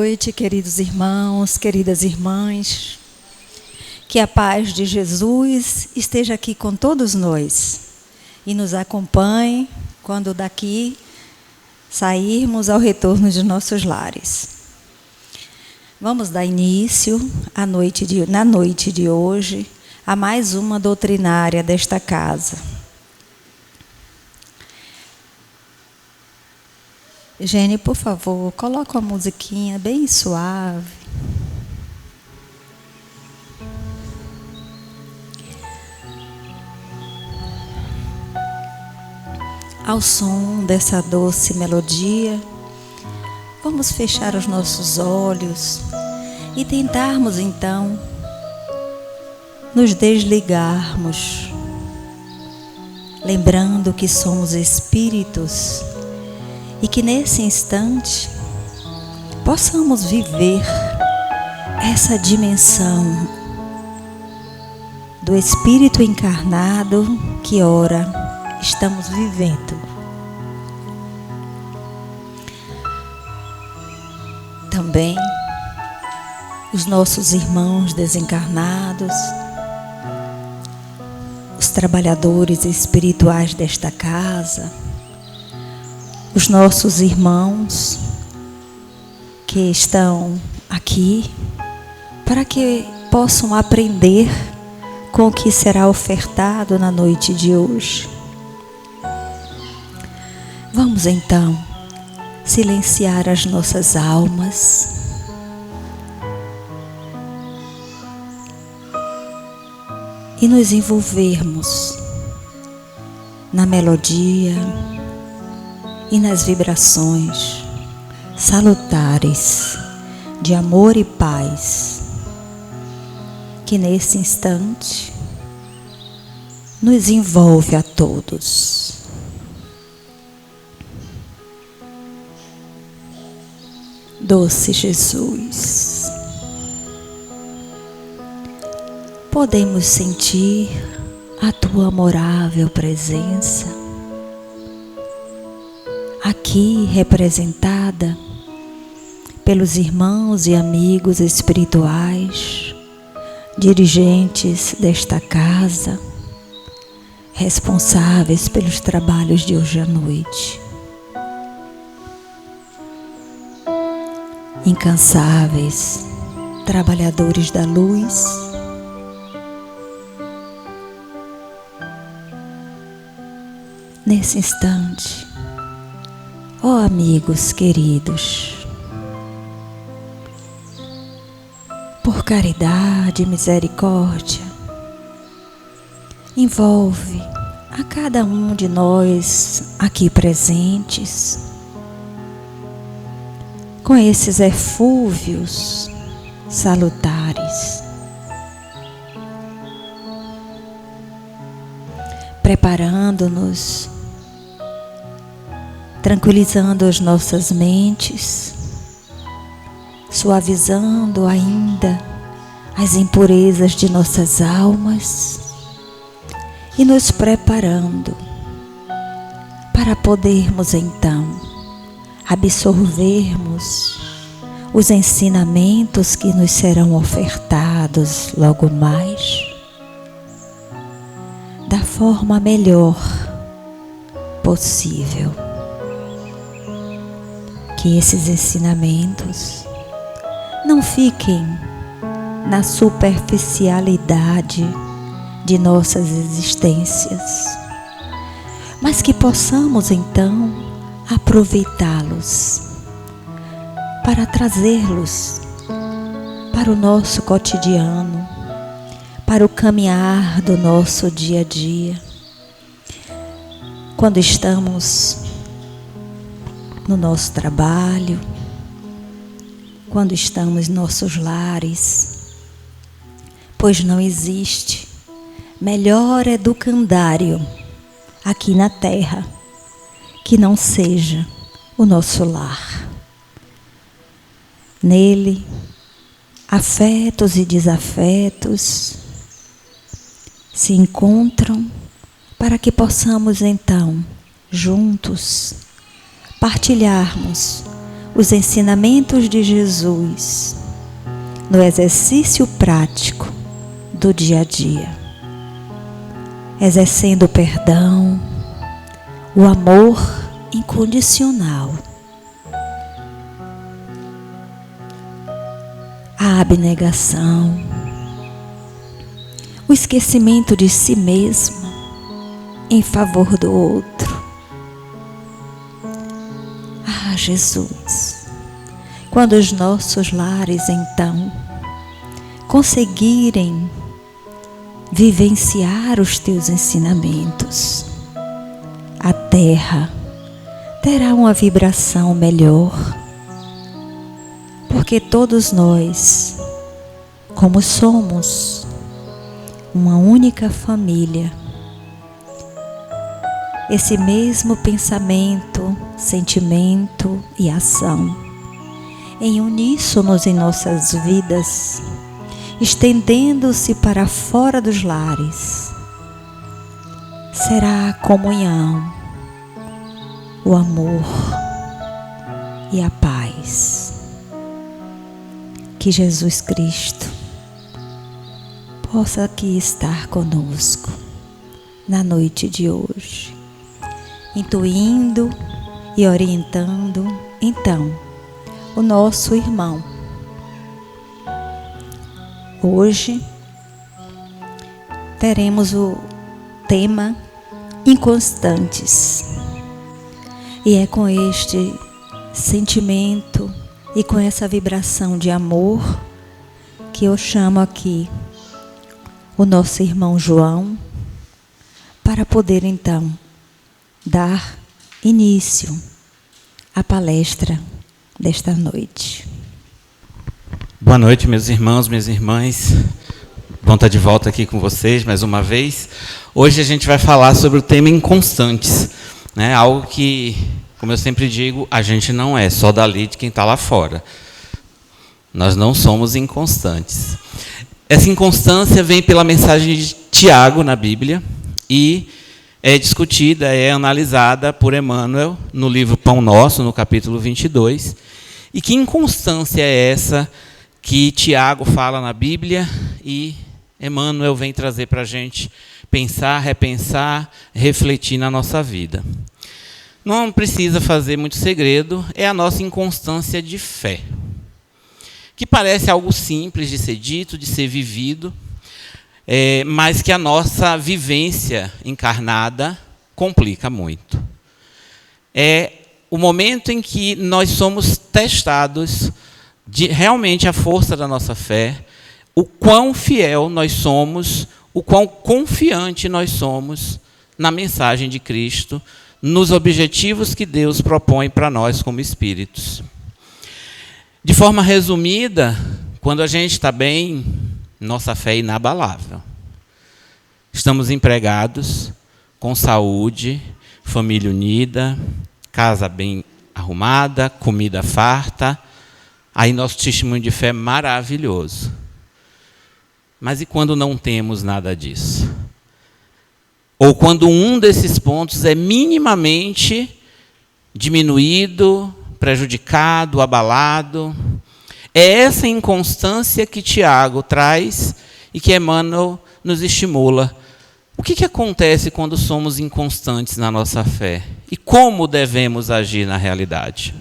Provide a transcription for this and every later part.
Boa noite, queridos irmãos, queridas irmãs. Que a paz de Jesus esteja aqui com todos nós e nos acompanhe quando daqui sairmos ao retorno de nossos lares. Vamos dar início na noite de hoje a mais uma doutrinária desta casa. Gene, por favor, coloca uma musiquinha bem suave. Ao som dessa doce melodia, vamos fechar os nossos olhos e tentarmos então nos desligarmos, lembrando que somos espíritos e que nesse instante possamos viver essa dimensão do espírito encarnado que ora estamos vivendo. Também os nossos irmãos desencarnados, os trabalhadores espirituais desta casa, os nossos irmãos que estão aqui para que possam aprender com o que será ofertado na noite de hoje. Vamos então silenciar as nossas almas e nos envolvermos na melodia e nas vibrações salutares de amor e paz que nesse instante nos envolve a todos. Doce Jesus, podemos sentir a tua amorável presença aqui representada pelos irmãos e amigos espirituais, dirigentes desta casa, responsáveis pelos trabalhos de hoje à noite. Incansáveis, trabalhadores da luz, nesse instante, ó amigos queridos, por caridade e misericórdia, envolve a cada um de nós aqui presentes com esses eflúvios salutares, preparando-nos, tranquilizando as nossas mentes, suavizando ainda as impurezas de nossas almas e nos preparando para podermos então absorvermos os ensinamentos que nos serão ofertados logo mais da forma melhor possível. Que esses ensinamentos não fiquem na superficialidade de nossas existências, mas que possamos então aproveitá-los para trazê-los para o nosso cotidiano, para o caminhar do nosso dia a dia. Quando estamos no nosso trabalho, quando estamos em nossos lares, pois não existe melhor educandário aqui na terra que não seja o nosso lar. Nele, afetos e desafetos se encontram para que possamos então, juntos, partilharmos os ensinamentos de Jesus no exercício prático do dia a dia, exercendo o perdão, o amor incondicional, a abnegação, o esquecimento de si mesmo em favor do outro. Ah, Jesus, quando os nossos lares então conseguirem vivenciar os teus ensinamentos, a terra terá uma vibração melhor, porque todos nós, como somos uma única família, esse mesmo pensamento, sentimento e ação, em uníssonos em nossas vidas, estendendo-se para fora dos lares, será a comunhão, o amor e a paz. Que Jesus Cristo possa aqui estar conosco na noite de hoje, intuindo e orientando então o nosso irmão. Hoje teremos o tema inconstantes, e é com este sentimento e com essa vibração de amor que eu chamo aqui o nosso irmão João para poder então dar início à palestra desta noite. Boa noite, meus irmãos, minhas irmãs. Bom estar de volta aqui com vocês mais uma vez. Hoje a gente vai falar sobre o tema inconstantes, né? Algo que, como eu sempre digo, a gente não é só dali de quem está lá fora. Nós não somos inconstantes. Essa inconstância vem pela mensagem de Tiago na Bíblia e é discutida, é analisada por Emmanuel no livro Pão Nosso, no capítulo 22. E que inconstância é essa que Tiago fala na Bíblia e Emmanuel vem trazer para a gente pensar, repensar, refletir na nossa vida? Não precisa fazer muito segredo, é a nossa inconstância de fé, que parece algo simples de ser dito, de ser vivido, mas que a nossa vivência encarnada complica muito. É o momento em que nós somos testados de realmente a força da nossa fé, o quão fiel nós somos, o quão confiante nós somos na mensagem de Cristo, nos objetivos que Deus propõe para nós como espíritos. De forma resumida, quando a gente está bem, nossa fé é inabalável. Estamos empregados, com saúde, família unida, casa bem arrumada, comida farta. Aí nosso testemunho de fé é maravilhoso. Mas e quando não temos nada disso? Ou quando um desses pontos é minimamente diminuído, prejudicado, abalado? É essa inconstância que Tiago traz e que Emmanuel nos estimula. O que acontece quando somos inconstantes na nossa fé? E como devemos agir na realidade?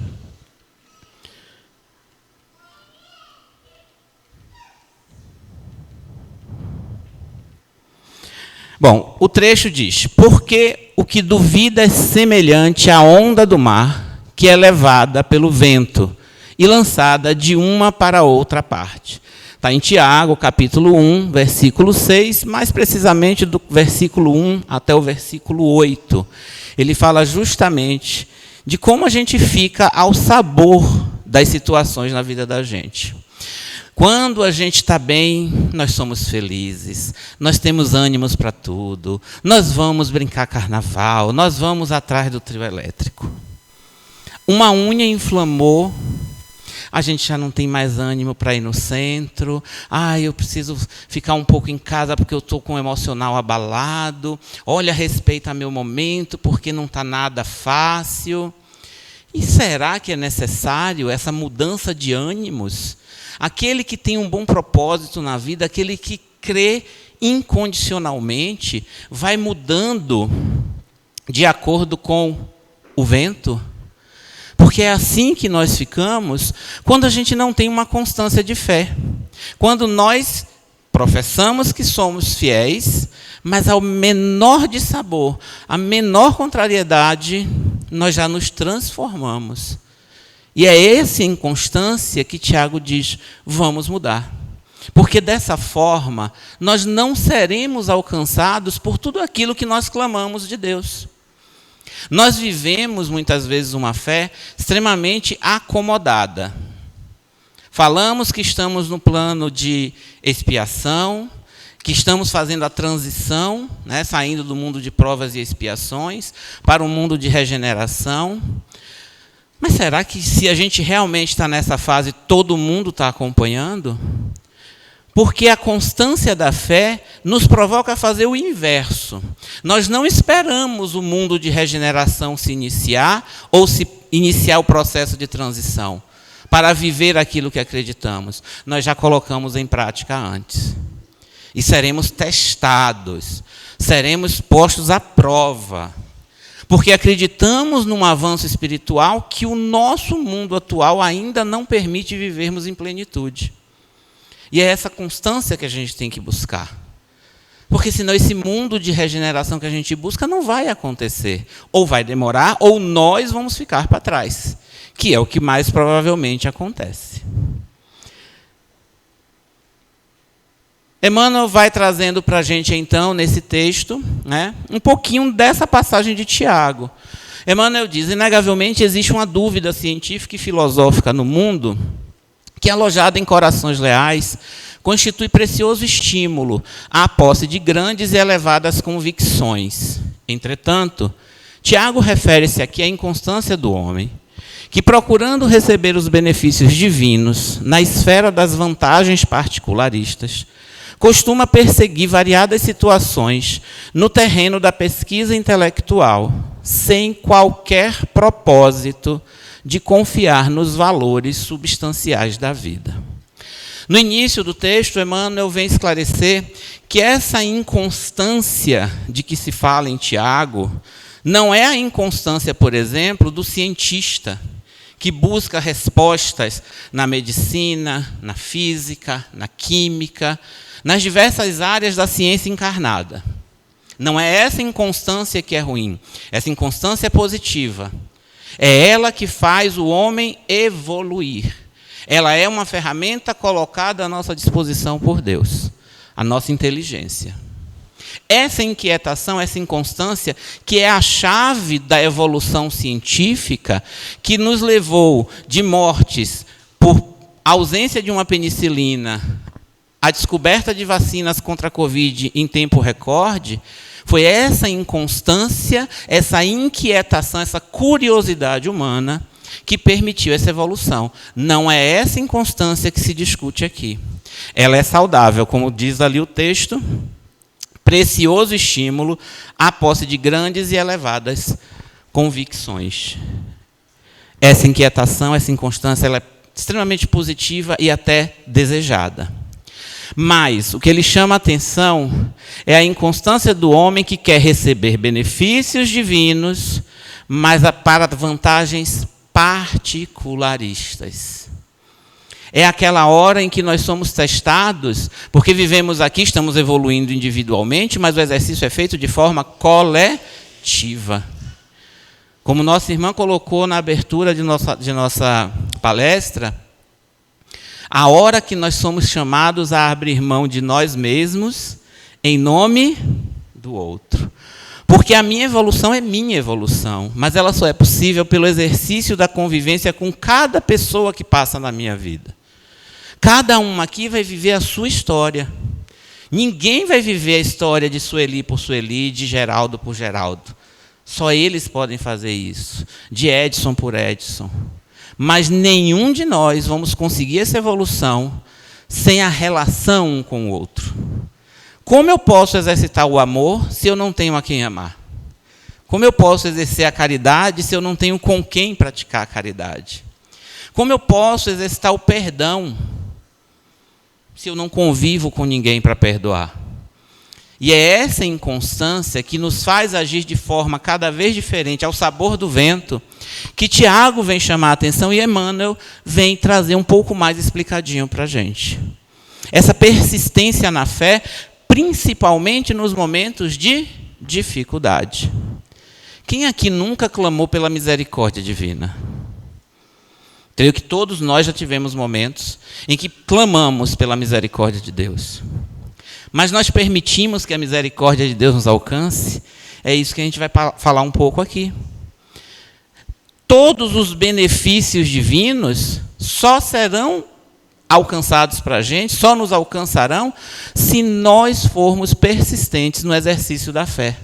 Bom, o trecho diz: porque o que duvida é semelhante à onda do mar, que é levada pelo vento e lançada de uma para outra parte. Está em Tiago, capítulo 1, versículo 6, mais precisamente do versículo 1 até o versículo 8. Ele fala justamente de como a gente fica ao sabor das situações na vida da gente. Quando a gente está bem, nós somos felizes, nós temos ânimos para tudo, nós vamos brincar carnaval, nós vamos atrás do trio elétrico. Uma unha inflamou, a gente já não tem mais ânimo para ir no centro. Eu preciso ficar um pouco em casa porque eu estou com o emocional abalado. Olha, respeita meu momento porque não está nada fácil. E será que é necessário essa mudança de ânimos? Aquele que tem um bom propósito na vida, aquele que crê incondicionalmente, vai mudando de acordo com o vento? Porque é assim que nós ficamos quando a gente não tem uma constância de fé. Quando nós professamos que somos fiéis, mas ao menor dissabor, a menor contrariedade, nós já nos transformamos. E é essa inconstância que Tiago diz, vamos mudar. Porque dessa forma, nós não seremos alcançados por tudo aquilo que nós clamamos de Deus. Nós vivemos, muitas vezes, uma fé extremamente acomodada. Falamos que estamos no plano de expiação, que estamos fazendo a transição, né, saindo do mundo de provas e expiações, para um mundo de regeneração. Mas será que, se a gente realmente está nessa fase, todo mundo está acompanhando? Porque a constância da fé nos provoca a fazer o inverso. Nós não esperamos o mundo de regeneração se iniciar ou se iniciar o processo de transição para viver aquilo que acreditamos. Nós já colocamos em prática antes. E seremos testados, seremos postos à prova. Porque acreditamos num avanço espiritual que o nosso mundo atual ainda não permite vivermos em plenitude. E é essa constância que a gente tem que buscar. Porque senão esse mundo de regeneração que a gente busca não vai acontecer. Ou vai demorar, ou nós vamos ficar para trás. Que é o que mais provavelmente acontece. Emmanuel vai trazendo para a gente, então, nesse texto, né, um pouquinho dessa passagem de Tiago. Emmanuel diz, inegavelmente existe uma dúvida científica e filosófica no mundo que, alojada em corações leais, constitui precioso estímulo à posse de grandes e elevadas convicções. Entretanto, Tiago refere-se aqui à inconstância do homem, que, procurando receber os benefícios divinos na esfera das vantagens particularistas, costuma perseguir variadas situações no terreno da pesquisa intelectual, sem qualquer propósito de confiar nos valores substanciais da vida. No início do texto, Emmanuel vem esclarecer que essa inconstância de que se fala em Tiago não é a inconstância, por exemplo, do cientista, que busca respostas na medicina, na física, na química, nas diversas áreas da ciência encarnada. Não é essa inconstância que é ruim, essa inconstância é positiva. É ela que faz o homem evoluir. Ela é uma ferramenta colocada à nossa disposição por Deus, a nossa inteligência. Essa inquietação, essa inconstância, que é a chave da evolução científica, que nos levou de mortes por ausência de uma penicilina, à descoberta de vacinas contra a Covid em tempo recorde, foi essa inconstância, essa inquietação, essa curiosidade humana que permitiu essa evolução. Não é essa inconstância que se discute aqui. Ela é saudável, como diz ali o texto, precioso estímulo à posse de grandes e elevadas convicções. Essa inquietação, essa inconstância, ela é extremamente positiva e até desejada. Mas o que ele chama a atenção é a inconstância do homem que quer receber benefícios divinos, mas para vantagens particularistas. É aquela hora em que nós somos testados, porque vivemos aqui, estamos evoluindo individualmente, mas o exercício é feito de forma coletiva. Como nossa irmã colocou na abertura de nossa palestra, a hora que nós somos chamados a abrir mão de nós mesmos em nome do outro. Porque a minha evolução é minha evolução, mas ela só é possível pelo exercício da convivência com cada pessoa que passa na minha vida. Cada um aqui vai viver a sua história. Ninguém vai viver a história de Sueli por Sueli, de Geraldo por Geraldo. Só eles podem fazer isso. De Edson por Edson. Mas nenhum de nós vamos conseguir essa evolução sem a relação um com o outro. Como eu posso exercitar o amor se eu não tenho a quem amar? Como eu posso exercer a caridade se eu não tenho com quem praticar a caridade? Como eu posso exercitar o perdão se eu não convivo com ninguém para perdoar? E é essa inconstância que nos faz agir de forma cada vez diferente, ao sabor do vento, que Tiago vem chamar a atenção e Emmanuel vem trazer um pouco mais explicadinho para a gente. Essa persistência na fé, principalmente nos momentos de dificuldade. Quem aqui nunca clamou pela misericórdia divina? Creio que todos nós já tivemos momentos em que clamamos pela misericórdia de Deus. Mas nós permitimos que a misericórdia de Deus nos alcance? É isso que a gente vai falar um pouco aqui. Todos os benefícios divinos só serão alcançados para a gente, só nos alcançarão, se nós formos persistentes no exercício da fé.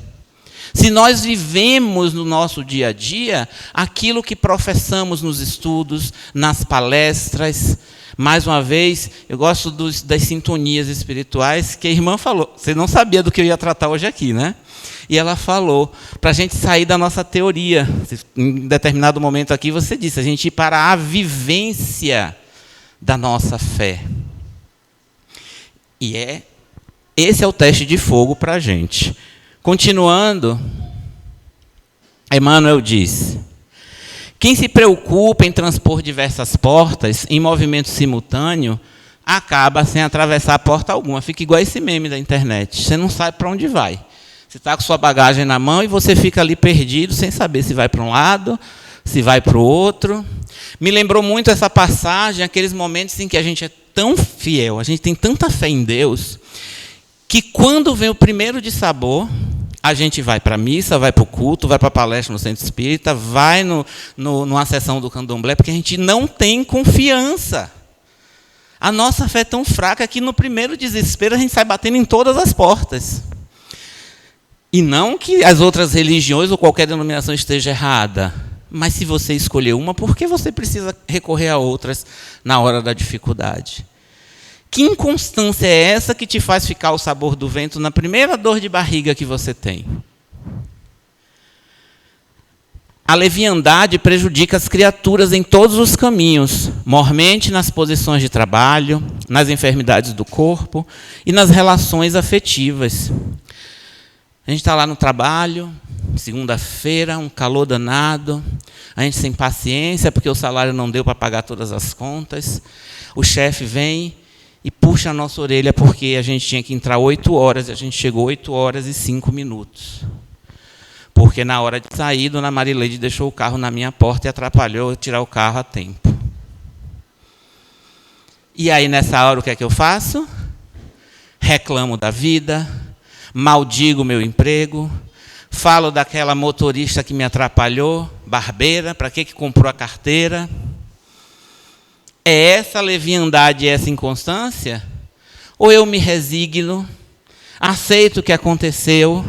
Se nós vivemos no nosso dia a dia aquilo que professamos nos estudos, nas palestras. Mais uma vez, eu gosto das sintonias espirituais que a irmã falou. Você não sabia do que eu ia tratar hoje aqui, né? E ela falou, para a gente sair da nossa teoria. Em determinado momento aqui você disse, a gente ir para a vivência da nossa fé. E esse é o teste de fogo para a gente. Continuando, Emmanuel diz: quem se preocupa em transpor diversas portas em movimento simultâneo, acaba sem atravessar porta alguma. Fica igual esse meme da internet. Você não sabe para onde vai. Você está com sua bagagem na mão e você fica ali perdido, sem saber se vai para um lado, se vai para o outro. Me lembrou muito essa passagem, aqueles momentos em que a gente é tão fiel, a gente tem tanta fé em Deus, que quando vem o primeiro dissabor, a gente vai para a missa, vai para o culto, vai para a palestra no centro espírita, vai numa sessão do candomblé, porque a gente não tem confiança. A nossa fé é tão fraca que no primeiro desespero a gente sai batendo em todas as portas. E não que as outras religiões ou qualquer denominação esteja errada, mas se você escolher uma, por que você precisa recorrer a outras na hora da dificuldade? Que inconstância é essa que te faz ficar ao sabor do vento na primeira dor de barriga que você tem? A leviandade prejudica as criaturas em todos os caminhos, mormente nas posições de trabalho, nas enfermidades do corpo e nas relações afetivas. A gente está lá no trabalho, segunda-feira, um calor danado, a gente sem paciência porque o salário não deu para pagar todas as contas, o chefe vem e puxa a nossa orelha porque a gente tinha que entrar 8 horas, e a gente chegou 8 horas e 5 minutos. Porque na hora de sair, dona Marileide deixou o carro na minha porta e atrapalhou eu tirar o carro a tempo. E aí, nessa hora, o que é que eu faço? Reclamo da vida, maldigo o meu emprego, falo daquela motorista que me atrapalhou, barbeira, para que comprou a carteira? É essa leviandade e essa inconstância? Ou eu me resigno, aceito o que aconteceu,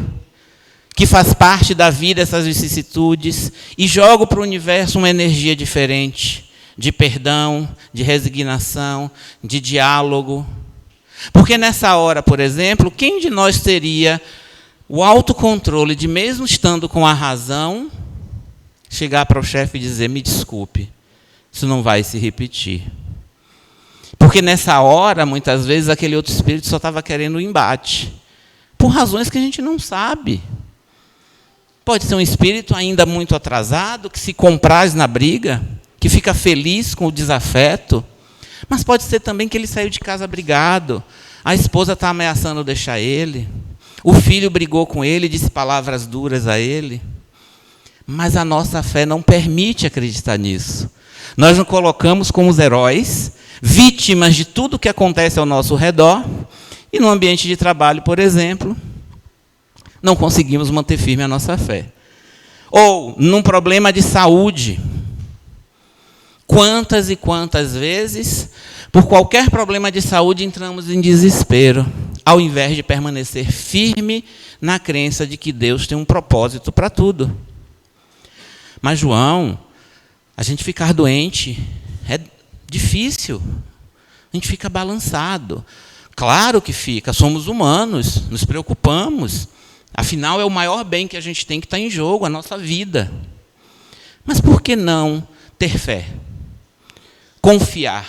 que faz parte da vida essas vicissitudes, e jogo para o universo uma energia diferente, de perdão, de resignação, de diálogo? Porque nessa hora, por exemplo, quem de nós teria o autocontrole de, mesmo estando com a razão, chegar para o chefe e dizer, me desculpe, isso não vai se repetir? Porque nessa hora, muitas vezes, aquele outro espírito só estava querendo o embate, por razões que a gente não sabe. Pode ser um espírito ainda muito atrasado, que se compraz na briga, que fica feliz com o desafeto, mas pode ser também que ele saiu de casa brigado, a esposa está ameaçando deixar ele, o filho brigou com ele, disse palavras duras a ele, mas a nossa fé não permite acreditar nisso. Nós nos colocamos como os heróis, vítimas de tudo o que acontece ao nosso redor, e no ambiente de trabalho, por exemplo, não conseguimos manter firme a nossa fé. Ou num problema de saúde. Quantas e quantas vezes, por qualquer problema de saúde, entramos em desespero, ao invés de permanecer firme na crença de que Deus tem um propósito para tudo. Mas, João, a gente ficar doente é difícil. A gente fica balançado. Claro que fica, somos humanos, nos preocupamos. Afinal, é o maior bem que a gente tem que está em jogo, a nossa vida. Mas por que não ter fé? Confiar.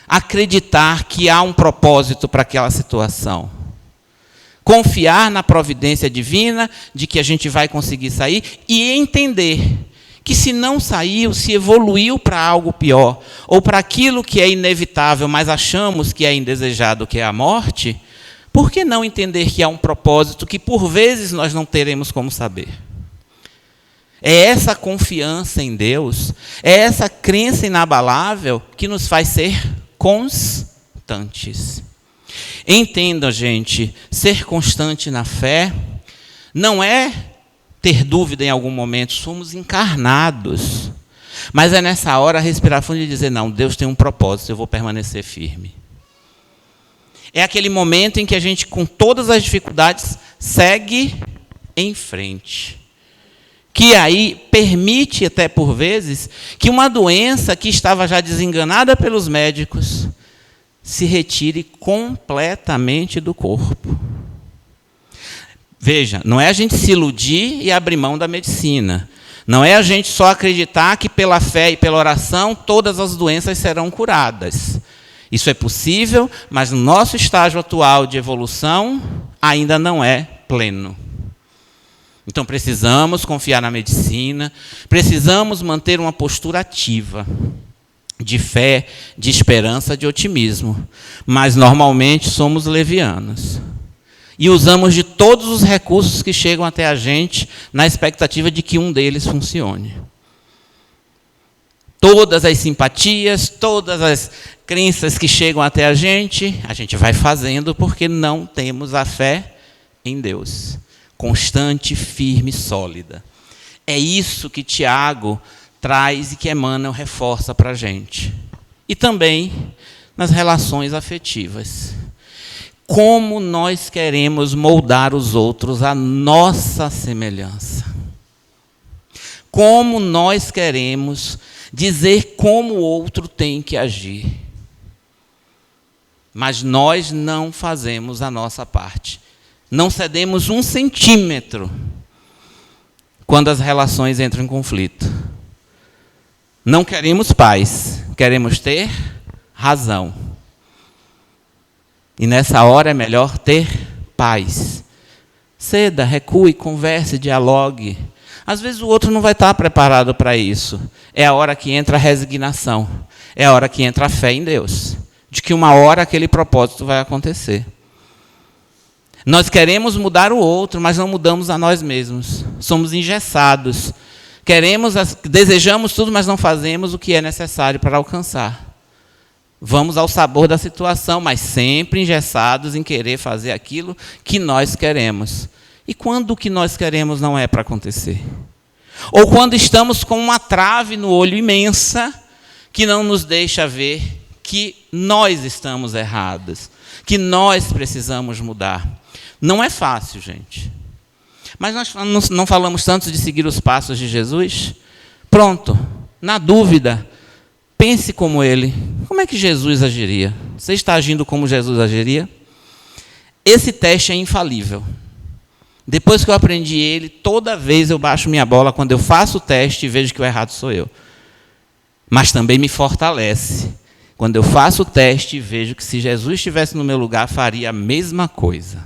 Acreditar que há um propósito para aquela situação. Confiar na providência divina de que a gente vai conseguir sair e entender que se não saiu, se evoluiu para algo pior, ou para aquilo que é inevitável, mas achamos que é indesejado, que é a morte, por que não entender que há um propósito que por vezes nós não teremos como saber? É essa confiança em Deus, é essa crença inabalável que nos faz ser constantes. Entenda, gente, ser constante na fé não é ter dúvida em algum momento, somos encarnados. Mas é nessa hora respirar fundo e dizer, não, Deus tem um propósito, eu vou permanecer firme. É aquele momento em que a gente, com todas as dificuldades, segue em frente. Que aí permite, até por vezes, que uma doença que estava já desenganada pelos médicos se retire completamente do corpo. Veja, não é a gente se iludir e abrir mão da medicina. Não é a gente só acreditar que pela fé e pela oração todas as doenças serão curadas. Isso é possível, mas no nosso estágio atual de evolução ainda não é pleno. Então precisamos confiar na medicina, precisamos manter uma postura ativa, de fé, de esperança, de otimismo. Mas normalmente somos levianos. E usamos de todos os recursos que chegam até a gente na expectativa de que um deles funcione. Todas as simpatias, todas as crenças que chegam até a gente vai fazendo porque não temos a fé em Deus. Constante, firme, sólida. É isso que Tiago traz e que Emmanuel reforça para a gente. E também nas relações afetivas. Como nós queremos moldar os outros à nossa semelhança. Como nós queremos dizer como o outro tem que agir. Mas nós não fazemos a nossa parte. Não cedemos 1 centímetro quando as relações entram em conflito. Não queremos paz, queremos ter razão. E nessa hora é melhor ter paz. Ceda, recue, converse, dialogue. Às vezes o outro não vai estar preparado para isso. É a hora que entra a resignação. É a hora que entra a fé em Deus. De que uma hora aquele propósito vai acontecer. Nós queremos mudar o outro, mas não mudamos a nós mesmos. Somos engessados. Desejamos tudo, mas não fazemos o que é necessário para alcançar. Vamos ao sabor da situação, mas sempre engessados em querer fazer aquilo que nós queremos. E quando o que nós queremos não é para acontecer? Ou quando estamos com uma trave no olho imensa, que não nos deixa ver que nós estamos errados, que nós precisamos mudar. Não é fácil, gente. Mas nós não falamos tanto de seguir os passos de Jesus? Pronto, na dúvida, pense como ele. Como é que Jesus agiria? Você está agindo como Jesus agiria? Esse teste é infalível. Depois que eu aprendi ele, toda vez eu baixo minha bola quando eu faço o teste e vejo que o errado sou eu. Mas também me fortalece. Quando eu faço o teste e vejo que se Jesus estivesse no meu lugar, faria a mesma coisa.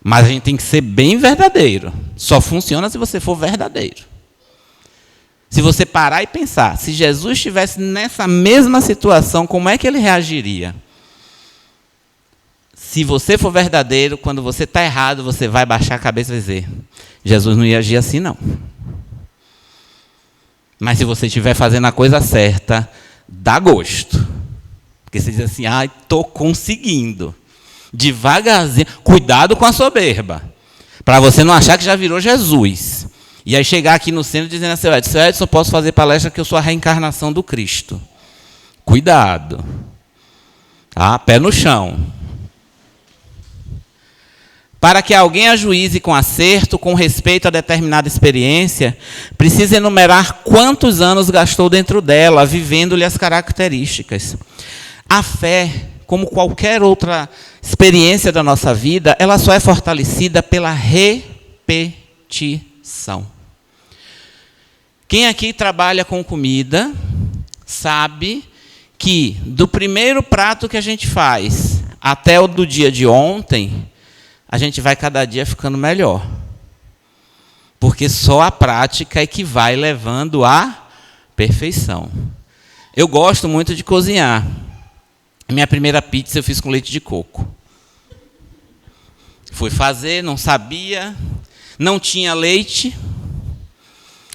Mas a gente tem que ser bem verdadeiro. Só funciona se você for verdadeiro. Se você parar e pensar, se Jesus estivesse nessa mesma situação, como é que ele reagiria? Se você for verdadeiro, quando você está errado, você vai baixar a cabeça e dizer, Jesus não ia agir assim, não. Mas se você estiver fazendo a coisa certa, dá gosto. Porque você diz assim, estou conseguindo. Devagarzinho. Cuidado com a soberba. Para você não achar que já virou Jesus. E aí chegar aqui no centro dizendo assim, Edson, eu posso fazer palestra que eu sou a reencarnação do Cristo. Cuidado. Tá? Pé no chão. Para que alguém ajuize com acerto, com respeito a determinada experiência, precisa enumerar quantos anos gastou dentro dela, vivendo-lhe as características. A fé, como qualquer outra experiência da nossa vida, ela só é fortalecida pela repetição. Quem aqui trabalha com comida sabe que do primeiro prato que a gente faz até o do dia de ontem, a gente vai cada dia ficando melhor. Porque só a prática é que vai levando à perfeição. Eu gosto muito de cozinhar. Minha primeira pizza eu fiz com leite de coco. Fui fazer, não sabia, não tinha leite.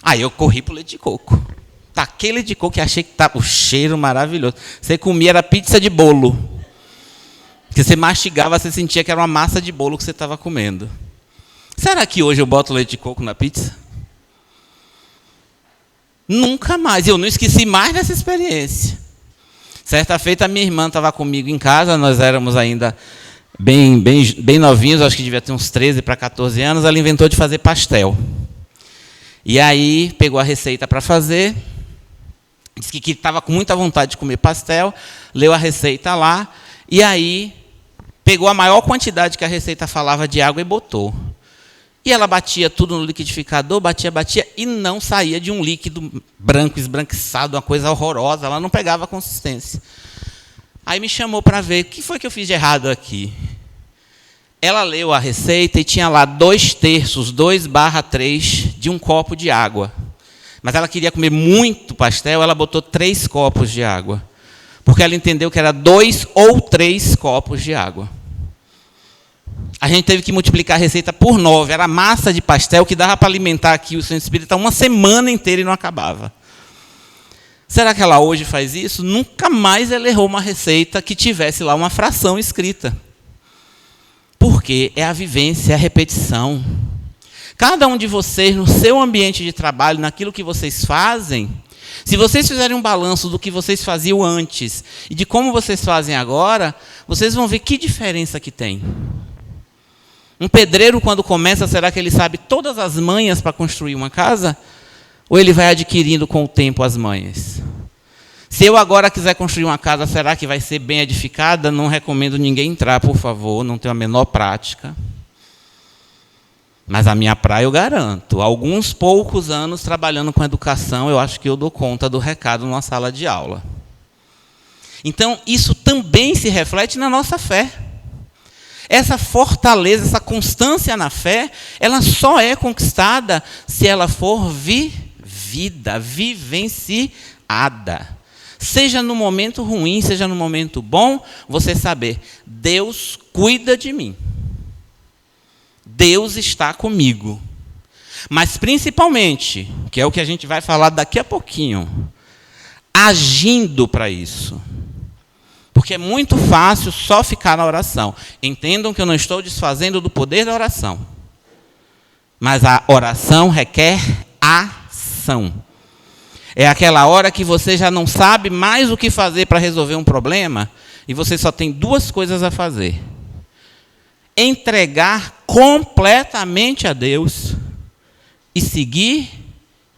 Aí eu corri para o leite de coco. Taquei leite de coco e achei que estava o cheiro maravilhoso. Você comia, era pizza de bolo. Porque você mastigava, você sentia que era uma massa de bolo que você estava comendo. Será que hoje eu boto leite de coco na pizza? Nunca mais. Eu não esqueci mais dessa experiência. Certa feita, a minha irmã estava comigo em casa, nós éramos ainda bem novinhos, acho que devia ter uns 13 para 14 anos, ela inventou de fazer pastel. E aí, pegou a receita para fazer, disse que estava com muita vontade de comer pastel, leu a receita lá, e aí pegou a maior quantidade que a receita falava de água e botou. E ela batia tudo no liquidificador, batia, e não saía de um líquido branco, esbranquiçado, uma coisa horrorosa, ela não pegava consistência. Aí me chamou para ver, o que foi que eu fiz de errado aqui? Ela leu a receita e tinha lá 2/3, 2/3 de um copo de água. Mas ela queria comer muito pastel, ela botou 3 copos de água. Porque ela entendeu que era 2 ou 3 copos de água. A gente teve que multiplicar a receita por 9. Era massa de pastel que dava para alimentar aqui o centro espírita uma semana inteira e não acabava. Será que ela hoje faz isso? Nunca mais ela errou uma receita que tivesse lá uma fração escrita. Porque é a vivência, é a repetição. Cada um de vocês, no seu ambiente de trabalho, naquilo que vocês fazem, se vocês fizerem um balanço do que vocês faziam antes e de como vocês fazem agora, vocês vão ver que diferença que tem. Um pedreiro, quando começa, será que ele sabe todas as manhas para construir uma casa? Ou ele vai adquirindo com o tempo as manhas? Se eu agora quiser construir uma casa, será que vai ser bem edificada? Não recomendo ninguém entrar, por favor, não tenho a menor prática. Mas a minha praia eu garanto. Alguns poucos anos trabalhando com educação, eu acho que eu dou conta do recado numa sala de aula. Então, isso também se reflete na nossa fé. Essa fortaleza, essa constância na fé, ela só é conquistada se ela for vivida, vivenciada. Seja no momento ruim, seja no momento bom, você saber, Deus cuida de mim. Deus está comigo. Mas principalmente, que é o que a gente vai falar daqui a pouquinho, agindo para isso. Porque é muito fácil só ficar na oração. Entendam que eu não estou desfazendo do poder da oração. Mas a oração requer ação. É aquela hora que você já não sabe mais o que fazer para resolver um problema e você só tem 2 coisas a fazer. Entregar completamente a Deus e seguir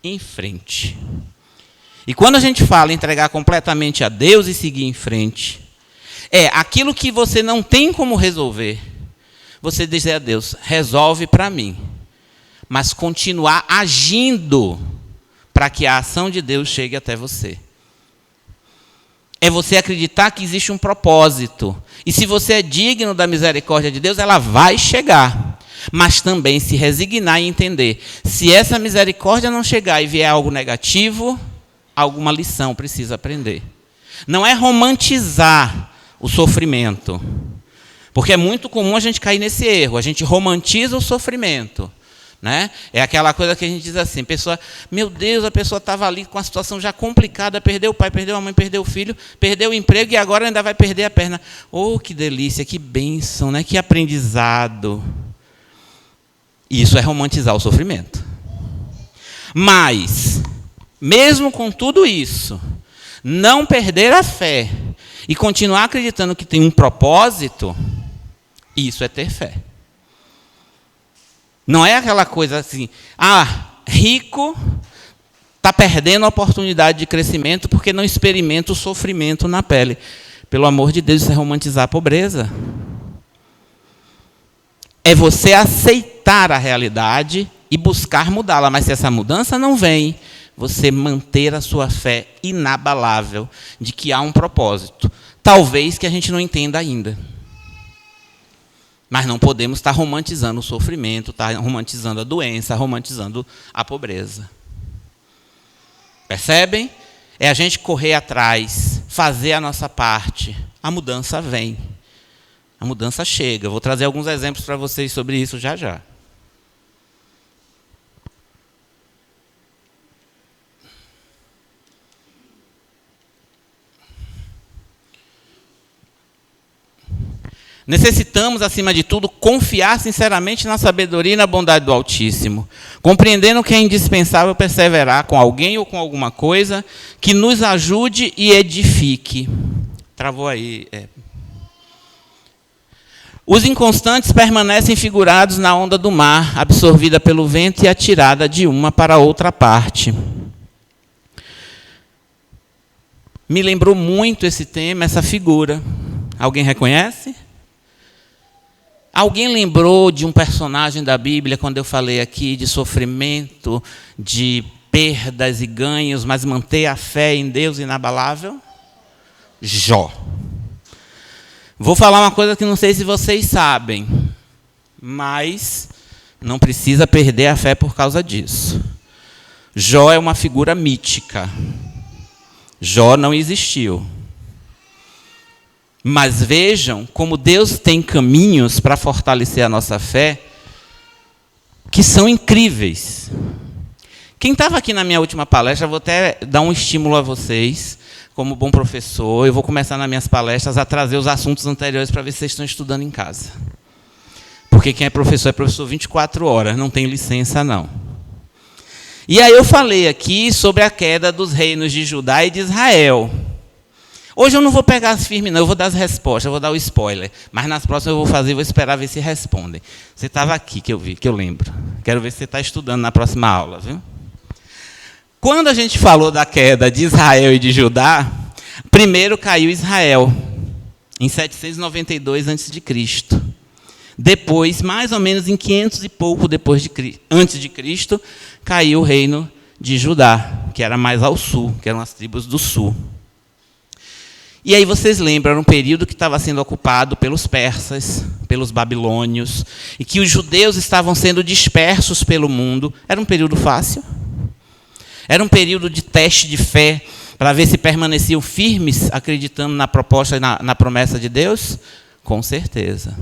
em frente. E quando a gente fala entregar completamente a Deus e seguir em frente, é aquilo que você não tem como resolver, você dizer a Deus, resolve para mim, mas continuar agindo para que a ação de Deus chegue até você. É você acreditar que existe um propósito. E se você é digno da misericórdia de Deus, ela vai chegar. Mas também se resignar e entender, se essa misericórdia não chegar e vier algo negativo, alguma lição precisa aprender. Não é romantizar o sofrimento. Porque é muito comum a gente cair nesse erro. A gente romantiza o sofrimento. Né? É aquela coisa que a gente diz assim, pessoa, meu Deus, a pessoa estava ali com a situação já complicada, perdeu o pai, perdeu a mãe, perdeu o filho, perdeu o emprego e agora ainda vai perder a perna. Oh, que delícia, que bênção, né? Que aprendizado. Isso é romantizar o sofrimento. Mas, mesmo com tudo isso, não perder a fé e continuar acreditando que tem um propósito, isso é ter fé. Não é aquela coisa assim, rico está perdendo a oportunidade de crescimento porque não experimenta o sofrimento na pele. Pelo amor de Deus, isso é romantizar a pobreza. É você aceitar a realidade e buscar mudá-la. Mas se essa mudança não vem, você manter a sua fé inabalável de que há um propósito. Talvez que a gente não entenda ainda. Mas não podemos estar romantizando o sofrimento, estar romantizando a doença, romantizando a pobreza. Percebem? É a gente correr atrás, fazer a nossa parte. A mudança vem. A mudança chega. Vou trazer alguns exemplos para vocês sobre isso já já. Necessitamos, acima de tudo, confiar sinceramente na sabedoria e na bondade do Altíssimo, compreendendo que é indispensável perseverar com alguém ou com alguma coisa que nos ajude e edifique. Travou aí. Os inconstantes permanecem figurados na onda do mar, absorvida pelo vento e atirada de uma para outra parte. Me lembrou muito esse tema, essa figura. Alguém reconhece? Alguém lembrou de um personagem da Bíblia, quando eu falei aqui de sofrimento, de perdas e ganhos, mas manter a fé em Deus inabalável? Jó. Vou falar uma coisa que não sei se vocês sabem, mas não precisa perder a fé por causa disso. Jó é uma figura mítica. Jó não existiu. Mas vejam como Deus tem caminhos para fortalecer a nossa fé que são incríveis. Quem estava aqui na minha última palestra, vou até dar um estímulo a vocês, como bom professor, eu vou começar nas minhas palestras a trazer os assuntos anteriores para ver se vocês estão estudando em casa. Porque quem é professor 24 horas, não tem licença não. E aí eu falei aqui sobre a queda dos reinos de Judá e de Israel. Hoje eu não vou pegar as firmes, não, eu vou dar as respostas, eu vou dar o spoiler. Mas nas próximas eu vou fazer, vou esperar ver se respondem. Você estava aqui, que eu vi, que eu lembro. Quero ver se você está estudando na próxima aula, viu? Quando a gente falou da queda de Israel e de Judá, primeiro caiu Israel, em 792 a.C. Depois, mais ou menos em 500 e pouco antes de Cristo, caiu o reino de Judá, que era mais ao sul, que eram as tribos do sul. E aí vocês lembram, era um período que estava sendo ocupado pelos persas, pelos babilônios, e que os judeus estavam sendo dispersos pelo mundo. Era um período fácil? Era um período de teste de fé, para ver se permaneciam firmes, acreditando na proposta e na promessa de Deus? Com certeza.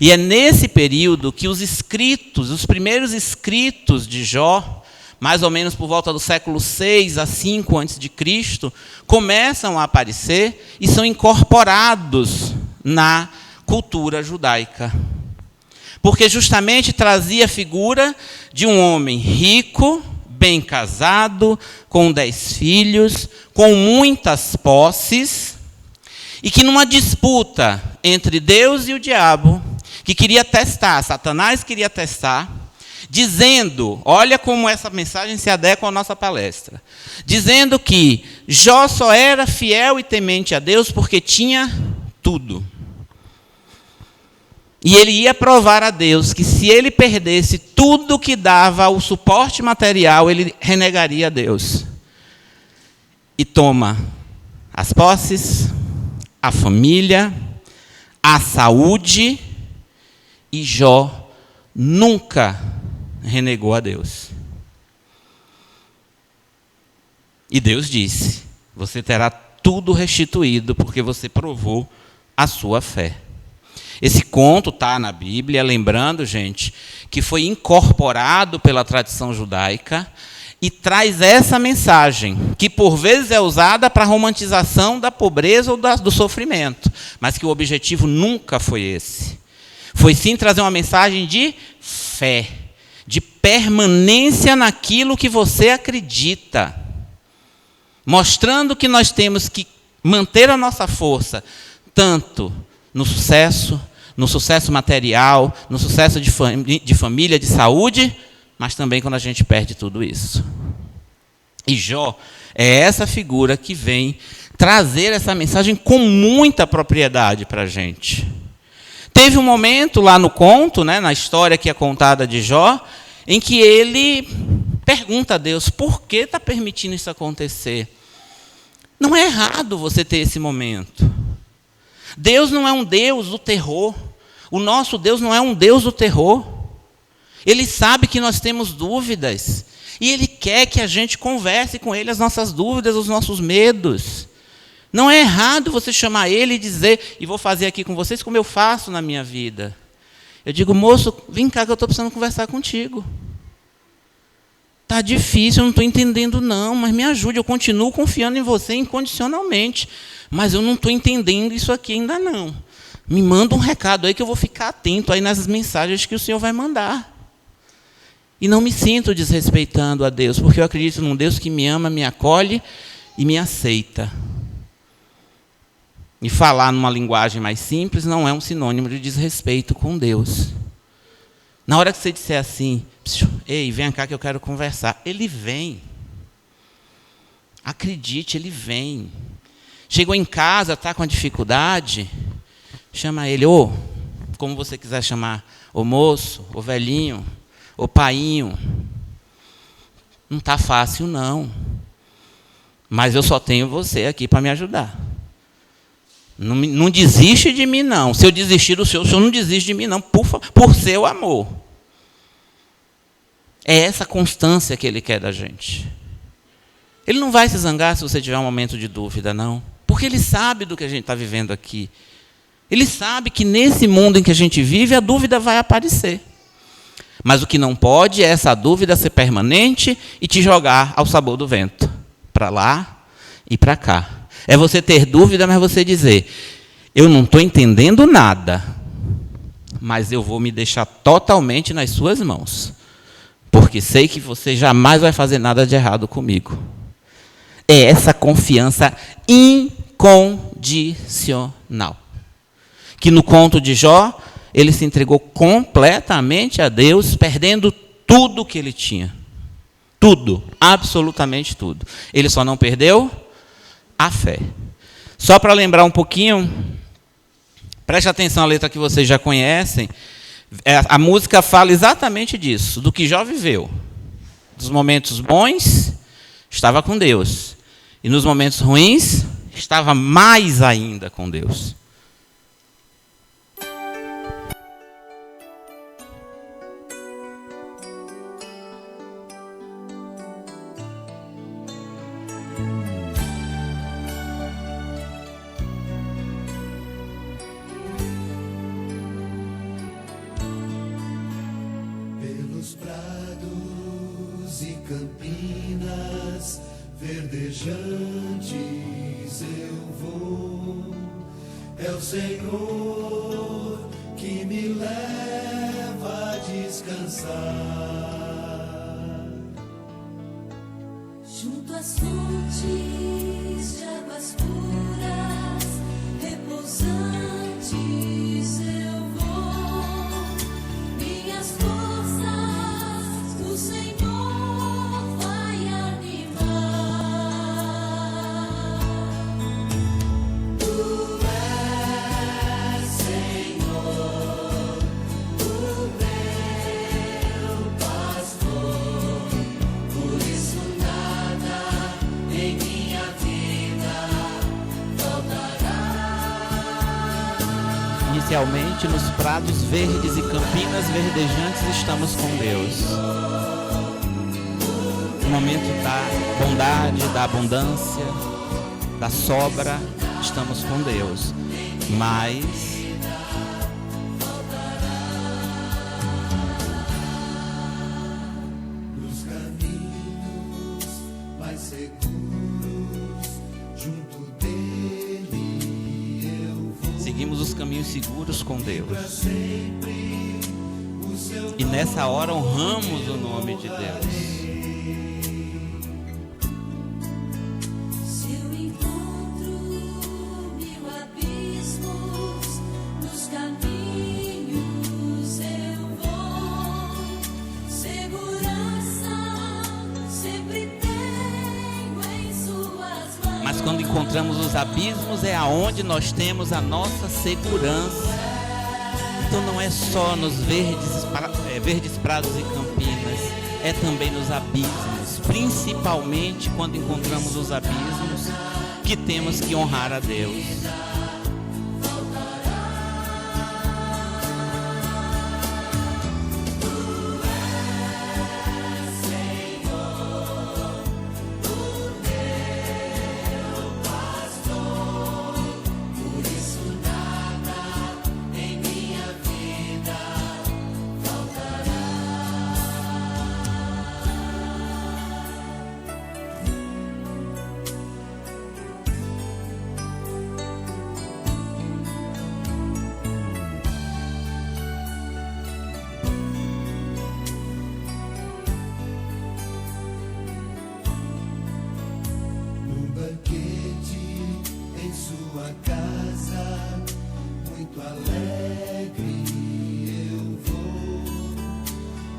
E é nesse período que os primeiros escritos de Jó, mais ou menos por volta do século 6 a 5 a.C., começam a aparecer e são incorporados na cultura judaica. Porque justamente trazia a figura de um homem rico, bem casado, com 10 filhos, com muitas posses, e que numa disputa entre Deus e o diabo, que queria testar, Satanás queria testar, dizendo, olha como essa mensagem se adequa à nossa palestra, dizendo que Jó só era fiel e temente a Deus porque tinha tudo. E ele ia provar a Deus que se ele perdesse tudo que dava o suporte material, ele renegaria a Deus. E toma as posses, a família, a saúde, e Jó nunca renegou a Deus. E Deus disse, você terá tudo restituído, porque você provou a sua fé. Esse conto está na Bíblia, lembrando, gente, que foi incorporado pela tradição judaica e traz essa mensagem, que por vezes é usada para a romantização da pobreza ou do sofrimento, mas que o objetivo nunca foi esse. Foi sim trazer uma mensagem de fé, de permanência naquilo que você acredita, mostrando que nós temos que manter a nossa força, tanto no sucesso material, no sucesso de família, de saúde, mas também quando a gente perde tudo isso. E Jó é essa figura que vem trazer essa mensagem com muita propriedade para a gente. Teve um momento lá no conto, né, na história que é contada de Jó, em que ele pergunta a Deus, por que está permitindo isso acontecer? Não é errado você ter esse momento. Deus não é um Deus do terror. O nosso Deus não é um Deus do terror. Ele sabe que nós temos dúvidas. E Ele quer que a gente converse com Ele as nossas dúvidas, os nossos medos. Não é errado você chamar Ele e dizer, e vou fazer aqui com vocês como eu faço na minha vida. Eu digo, moço, vem cá que eu estou precisando conversar contigo. Está difícil, eu não estou entendendo não, mas me ajude, eu continuo confiando em você incondicionalmente. Mas eu não estou entendendo isso aqui ainda não. Me manda um recado aí que eu vou ficar atento aí nas mensagens que o Senhor vai mandar. E não me sinto desrespeitando a Deus, porque eu acredito num Deus que me ama, me acolhe e me aceita. E falar numa linguagem mais simples não é um sinônimo de desrespeito com Deus. Na hora que você disser assim, ei, vem cá que eu quero conversar, Ele vem. Acredite, Ele vem. Chegou em casa, está com a dificuldade, chama Ele, como você quiser chamar, ô moço, ô velhinho, ô painho. Não está fácil, não. Mas eu só tenho você aqui para me ajudar. Não desiste de mim, não. Se eu desistir do Senhor, o Senhor não desiste de mim, não, por seu amor. É essa constância que Ele quer da gente. Ele não vai se zangar se você tiver um momento de dúvida, não. Porque Ele sabe do que a gente está vivendo aqui. Ele sabe que nesse mundo em que a gente vive, a dúvida vai aparecer. Mas o que não pode é essa dúvida ser permanente e te jogar ao sabor do vento. Para lá e para cá. É você ter dúvida, mas você dizer, eu não estou entendendo nada, mas eu vou me deixar totalmente nas suas mãos, porque sei que você jamais vai fazer nada de errado comigo. É essa confiança incondicional. Que no conto de Jó, ele se entregou completamente a Deus, perdendo tudo que ele tinha. Tudo, absolutamente tudo. Ele só não perdeu a fé. Só para lembrar um pouquinho, preste atenção à letra que vocês já conhecem. A música fala exatamente disso, do que Jó viveu. Dos momentos bons, estava com Deus. E nos momentos ruins, estava mais ainda com Deus. Verdejantes eu vou, é o Senhor que me leva a descansar. Junto às fontes de águas puras, repousantes eu vou, minhas forças do Senhor vai animar. Tu és, Senhor, o meu pastor, por isso nada em minha vida faltará. Inicialmente, nos prados verdes e campinas verdejantes, estamos com Deus. No momento da bondade, da abundância, da sobra, estamos com Deus. Mas Nos caminhos mais seguros, junto dele eu vou. seguimos os caminhos seguros com Deus. Pra sempre o seu E nessa hora honramos o nome de Deus. Se eu encontro mil abismos, nos caminhos eu vou, segurança sempre tem quando encontramos os abismos, é aonde nós temos a nossa segurança. Então não é só nos verdes prados e campinas, é também nos abismos, principalmente quando encontramos os abismos, que temos que honrar a Deus. Num banquete em sua casa, muito alegre eu vou.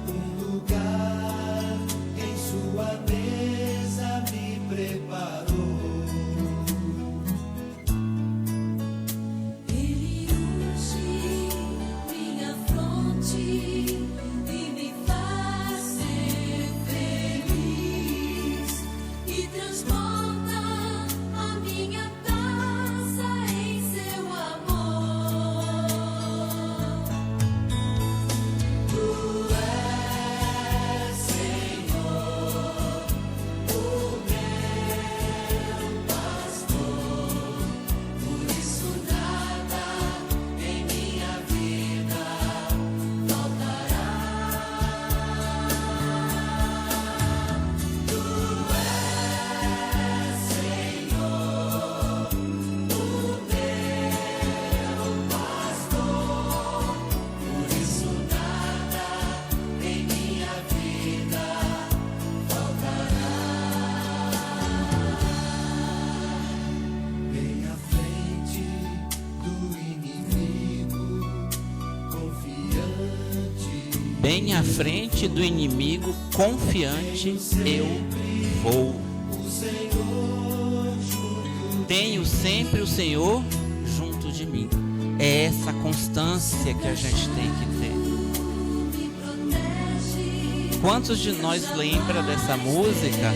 Um lugar em sua mesa me preparou. Ele unge minha fronte e me faz ser feliz e transforma a minha taça em seu amor. Tu és, Senhor, o meu pastor, por isso nada em minha vida faltará. Tu és, Senhor, o meu pastor, por isso nada em minha vida faltará. Bem à frente do inimigo, confiante. Bem à frente do inimigo, confiante, eu vou. O Senhor junto Tenho sempre o Senhor junto de mim. É essa constância que a gente tem que ter. Me protege. Quantos de nós lembra dessa música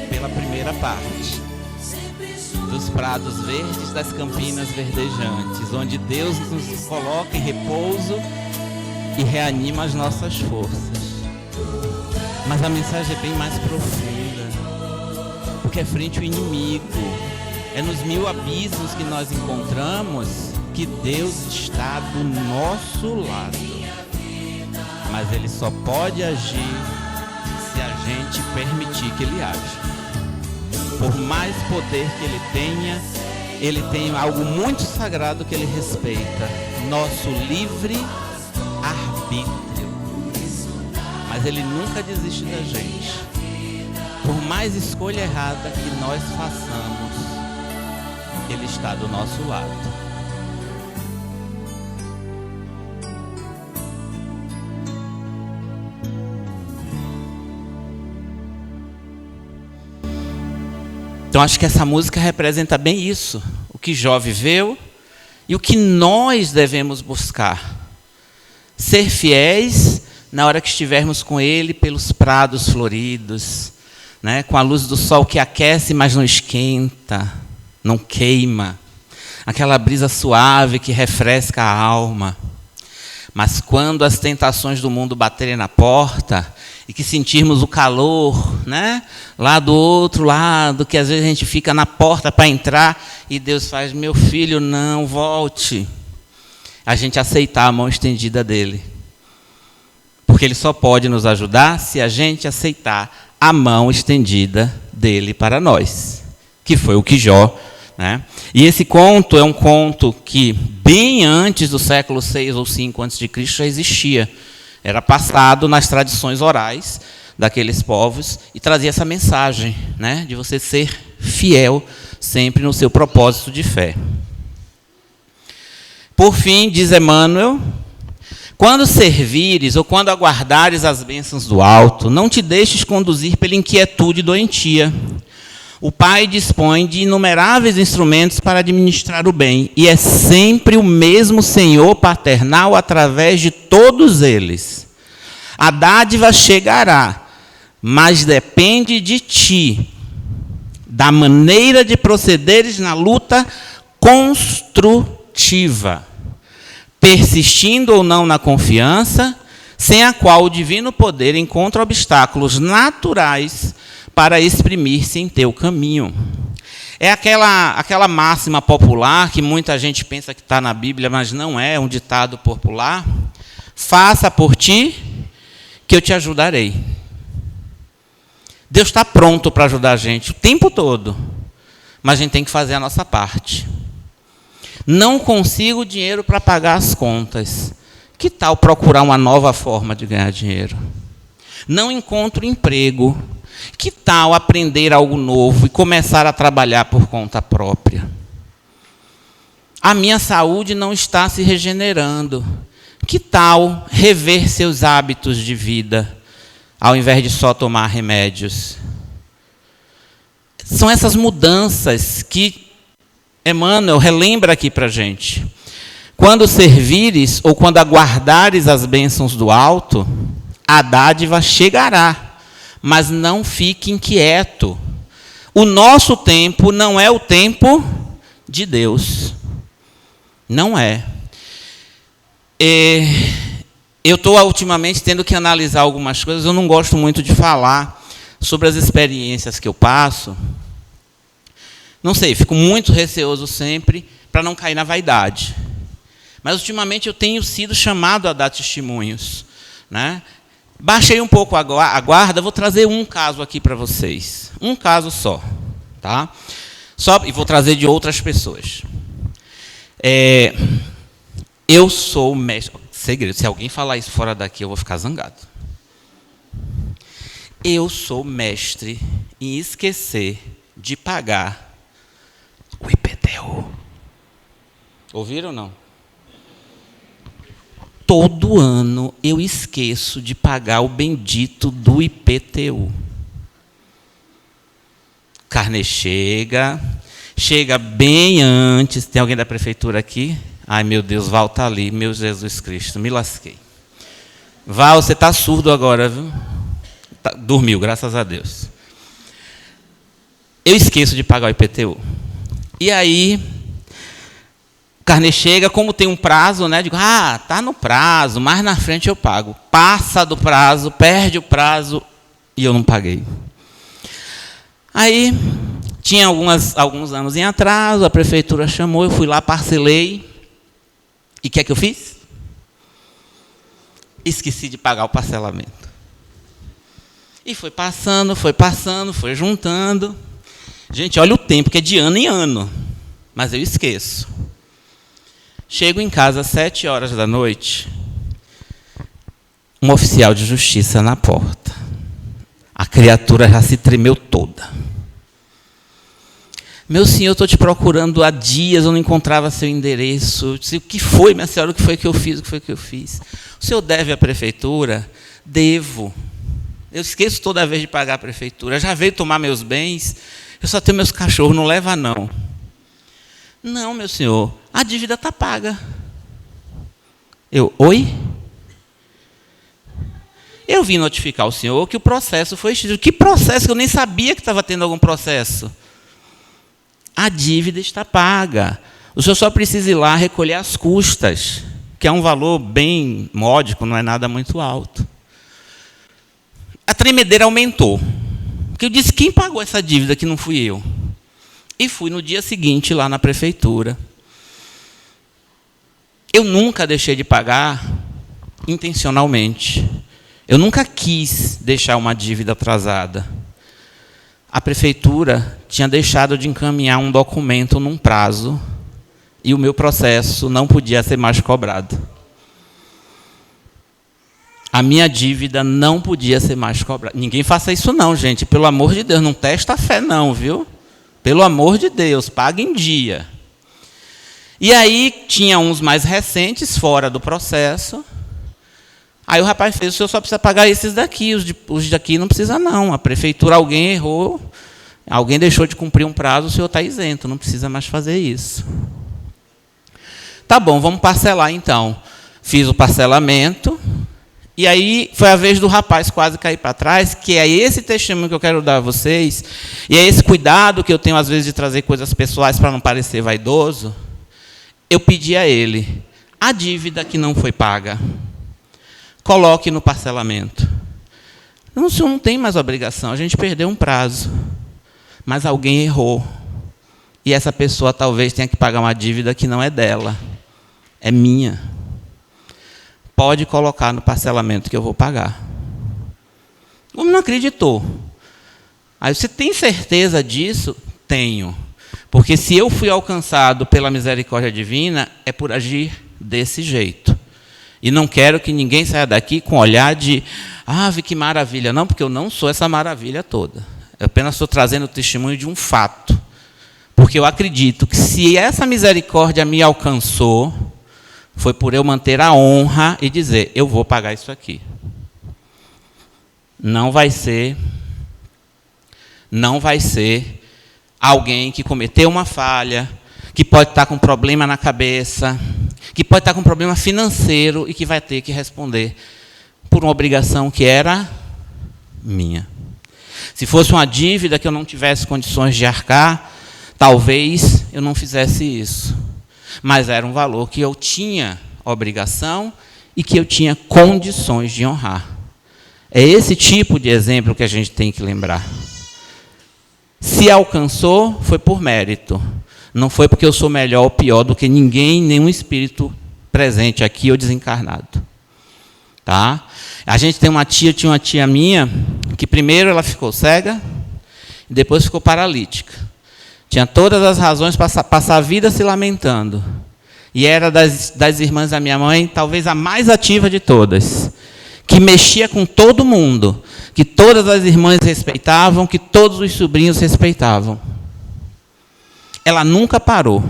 pela primeira parte? Sempre junto. Dos prados verdes, das campinas verdejantes, onde Deus nos coloca em repouso e reanima as nossas forças. Mas a mensagem é bem mais profunda, porque é frente ao inimigo, é nos mil abismos que nós encontramos que Deus está do nosso lado. Mas Ele só pode agir se a gente permitir que Ele haja. Por mais poder que Ele tem algo muito sagrado que Ele respeita: nosso livre arbítrio. Mas Ele nunca desiste da gente. Por mais escolha errada que nós façamos, Ele está do nosso lado. Então acho que essa música representa bem isso, o que Jó viveu e o que nós devemos buscar. Ser fiéis na hora que estivermos com Ele pelos prados floridos, né? Com a luz do sol que aquece, mas não esquenta, não queima. Aquela brisa suave que refresca a alma. Mas quando as tentações do mundo baterem na porta e que sentirmos o calor, né? Lá do outro lado, que às vezes a gente fica na porta para entrar e Deus faz: meu filho, não volte. A gente aceitar a mão estendida dele. Porque Ele só pode nos ajudar se a gente aceitar a mão estendida dele para nós. Que foi o que Jó, né? E esse conto é um conto que bem antes do século 6 ou 5 a.C. já existia. Era passado nas tradições orais daqueles povos e trazia essa mensagem, né? De você ser fiel sempre no seu propósito de fé. Por fim, diz Emmanuel: quando servires ou quando aguardares as bênçãos do alto, não te deixes conduzir pela inquietude doentia. O Pai dispõe de inumeráveis instrumentos para administrar o bem, e é sempre o mesmo Senhor paternal através de todos eles. A dádiva chegará, mas depende de ti, da maneira de procederes na luta construtiva, persistindo ou não na confiança, sem a qual o divino poder encontra obstáculos naturais para exprimir-se em teu caminho. É aquela máxima popular que muita gente pensa que está na Bíblia, mas não é, um ditado popular. Faça por ti, que eu te ajudarei. Deus está pronto para ajudar a gente o tempo todo, mas a gente tem que fazer a nossa parte. Não consigo dinheiro para pagar as contas. Que tal procurar uma nova forma de ganhar dinheiro? Não encontro emprego. Que tal aprender algo novo e começar a trabalhar por conta própria? A minha saúde não está se regenerando. Que tal rever seus hábitos de vida, ao invés de só tomar remédios? São essas mudanças que Emmanuel relembra aqui para a gente. Quando servires ou quando aguardares as bênçãos do alto, a dádiva chegará, mas não fique inquieto. O nosso tempo não é o tempo de Deus. Não é. Eu estou ultimamente tendo que analisar algumas coisas. Eu não gosto muito de falar sobre as experiências que eu passo. Não sei, fico muito receoso sempre para não cair na vaidade. Mas ultimamente eu tenho sido chamado a dar testemunhos, né? Baixei um pouco a guarda, vou trazer um caso aqui para vocês. Um caso só, tá? E vou trazer de outras pessoas. Eu sou mestre. Segredo, se alguém falar isso fora daqui, eu vou ficar zangado. Eu sou mestre em esquecer de pagar o IPTU. Ouviram ou não? Todo ano eu esqueço de pagar o bendito do IPTU. Carnê chega bem antes. Tem alguém da prefeitura aqui? Ai, meu Deus, Val está ali. Meu Jesus Cristo, me lasquei. Val, você está surdo agora, viu? Dormiu, graças a Deus. Eu esqueço de pagar o IPTU. E aí, o carnê chega, como tem um prazo, né? Digo, está no prazo, mais na frente eu pago. Passa do prazo, perde o prazo e eu não paguei. Aí, tinha alguns anos em atraso, a prefeitura chamou, eu fui lá, parcelei. E o que é que eu fiz? Esqueci de pagar o parcelamento. E foi passando, foi juntando. Gente, olha o tempo, que é de ano em ano. Mas eu esqueço. Chego em casa às 7 horas da noite, um oficial de justiça na porta. A criatura já se tremeu toda. Meu senhor, estou te procurando há dias, eu não encontrava seu endereço. Eu disse, o que foi, minha senhora, o que foi que eu fiz, o que foi que eu fiz? O senhor deve à prefeitura? Devo. Eu esqueço toda vez de pagar a prefeitura. Já veio tomar meus bens, eu só tenho meus cachorros, não leva não. Não, meu senhor, a dívida está paga. Oi? Eu vim notificar o senhor que o processo foi extinto. Que processo? Que eu nem sabia que estava tendo algum processo. A dívida está paga. O senhor só precisa ir lá recolher as custas, que é um valor bem módico, não é nada muito alto. A tremedeira aumentou. Porque eu disse, quem pagou essa dívida que não fui eu? E fui no dia seguinte lá na prefeitura. Eu nunca deixei de pagar intencionalmente. Eu nunca quis deixar uma dívida atrasada. A prefeitura tinha deixado de encaminhar um documento num prazo e o meu processo não podia ser mais cobrado. A minha dívida não podia ser mais cobrada. Ninguém faça isso não, gente. Pelo amor de Deus, não testa a fé não, viu? Pelo amor de Deus, pague em dia. E aí, tinha uns mais recentes, fora do processo. Aí o rapaz fez, o senhor só precisa pagar esses daqui, os daqui não precisa não. A prefeitura, alguém errou, Alguém deixou de cumprir um prazo, o senhor está isento, não precisa mais fazer isso. Tá bom, vamos parcelar então. Fiz o parcelamento, e aí foi a vez do rapaz quase cair para trás, que é esse testemunho que eu quero dar a vocês, e é esse cuidado que eu tenho às vezes de trazer coisas pessoais para não parecer vaidoso. Eu pedi a ele, a dívida que não foi paga, coloque no parcelamento. O senhor não tem mais obrigação, a gente perdeu um prazo, mas alguém errou. E essa pessoa talvez tenha que pagar uma dívida que não é dela, é minha. Pode colocar no parcelamento que eu vou pagar. O homem não acreditou. Aí, você tem certeza disso? Tenho. Porque se eu fui alcançado pela misericórdia divina, é por agir desse jeito. E não quero que ninguém saia daqui com olhar de, que maravilha. Não, porque eu não sou essa maravilha toda. Eu apenas estou trazendo o testemunho de um fato. Porque eu acredito que se essa misericórdia me alcançou, foi por eu manter a honra e dizer, eu vou pagar isso aqui. Não vai ser alguém que cometeu uma falha, que pode estar com um problema na cabeça, que pode estar com um problema financeiro e que vai ter que responder por uma obrigação que era minha. Se fosse uma dívida que eu não tivesse condições de arcar, talvez eu não fizesse isso. Mas era um valor que eu tinha obrigação e que eu tinha condições de honrar. É esse tipo de exemplo que a gente tem que lembrar. Se alcançou, foi por mérito. Não foi porque eu sou melhor ou pior do que ninguém, nenhum espírito presente aqui ou desencarnado. Tá? Tinha uma tia minha, que primeiro ela ficou cega, e depois ficou paralítica. Tinha todas as razões para passar a vida se lamentando. E era das irmãs da minha mãe, talvez a mais ativa de todas, que mexia com todo mundo, que todas as irmãs respeitavam, que todos os sobrinhos respeitavam. Ela nunca parou.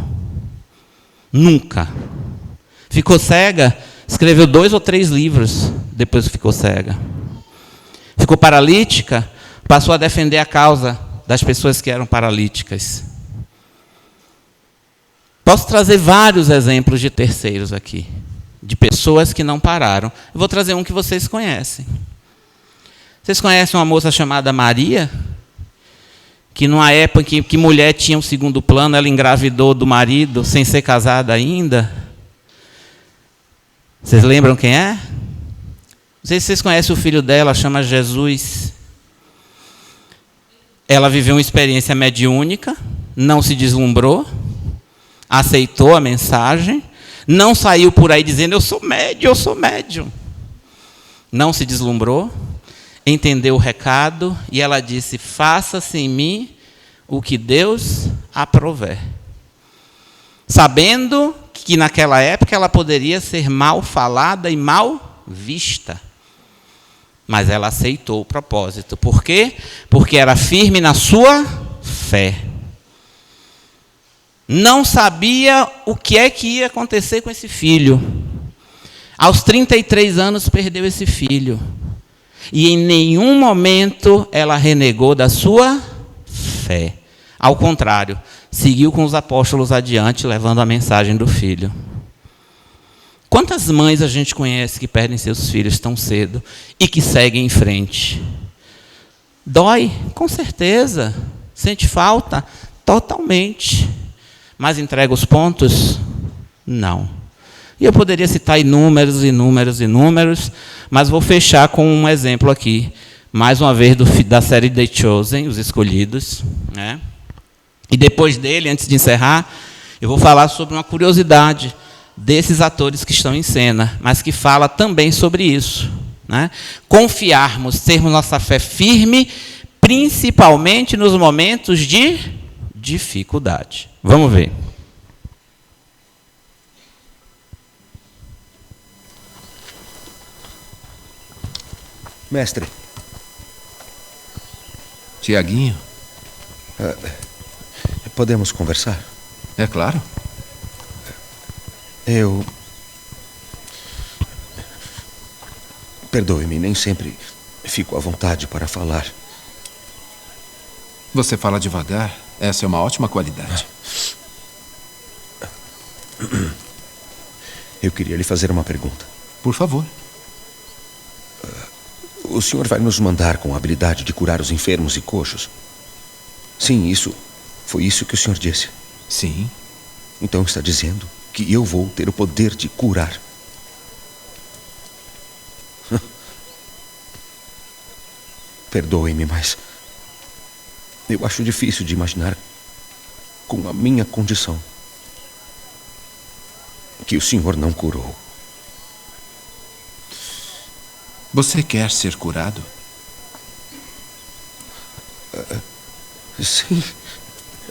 Nunca. Ficou cega, escreveu 2 ou 3 livros depois que ficou cega. Ficou paralítica, passou a defender a causa das pessoas que eram paralíticas. Posso trazer vários exemplos de terceiros aqui, de pessoas que não pararam. Eu vou trazer um que vocês conhecem. Vocês conhecem uma moça chamada Maria? Que numa época que mulher tinha um segundo plano, ela engravidou do marido sem ser casada ainda. Vocês lembram quem é? Não sei se vocês conhecem o filho dela, chama Jesus. Ela viveu uma experiência mediúnica, não se deslumbrou, aceitou a mensagem, não saiu por aí dizendo, eu sou médium. Não se deslumbrou, entendeu o recado, e ela disse, faça-se em mim o que Deus aprover. Sabendo que naquela época ela poderia ser mal falada e mal vista. Mas ela aceitou o propósito. Por quê? Porque era firme na sua fé. Não sabia o que é que ia acontecer com esse filho. Aos 33 anos perdeu esse filho. E em nenhum momento ela renegou da sua fé. Ao contrário, seguiu com os apóstolos adiante, levando a mensagem do filho. Quantas mães a gente conhece que perdem seus filhos tão cedo e que seguem em frente? Dói? Com certeza. Sente falta? Totalmente. Mas entrega os pontos? Não. E eu poderia citar inúmeros, mas vou fechar com um exemplo aqui, mais uma vez da série The Chosen, Os Escolhidos, né? E depois dele, antes de encerrar, eu vou falar sobre uma curiosidade desses atores que estão em cena, mas que fala também sobre isso, né? Confiarmos, termos nossa fé firme, principalmente nos momentos de dificuldade. Vamos ver. Mestre. Tiaguinho? Podemos conversar? É claro. Perdoe-me, nem sempre fico à vontade para falar. Você fala devagar. Essa é uma ótima qualidade. Eu queria lhe fazer uma pergunta. Por favor. O senhor vai nos mandar com a habilidade de curar os enfermos e coxos? Sim, foi isso que o senhor disse. Sim. Então está dizendo que eu vou ter o poder de curar. Perdoe-me, mas eu acho difícil de imaginar, com a minha condição, que o senhor não curou. Você quer ser curado? Sim,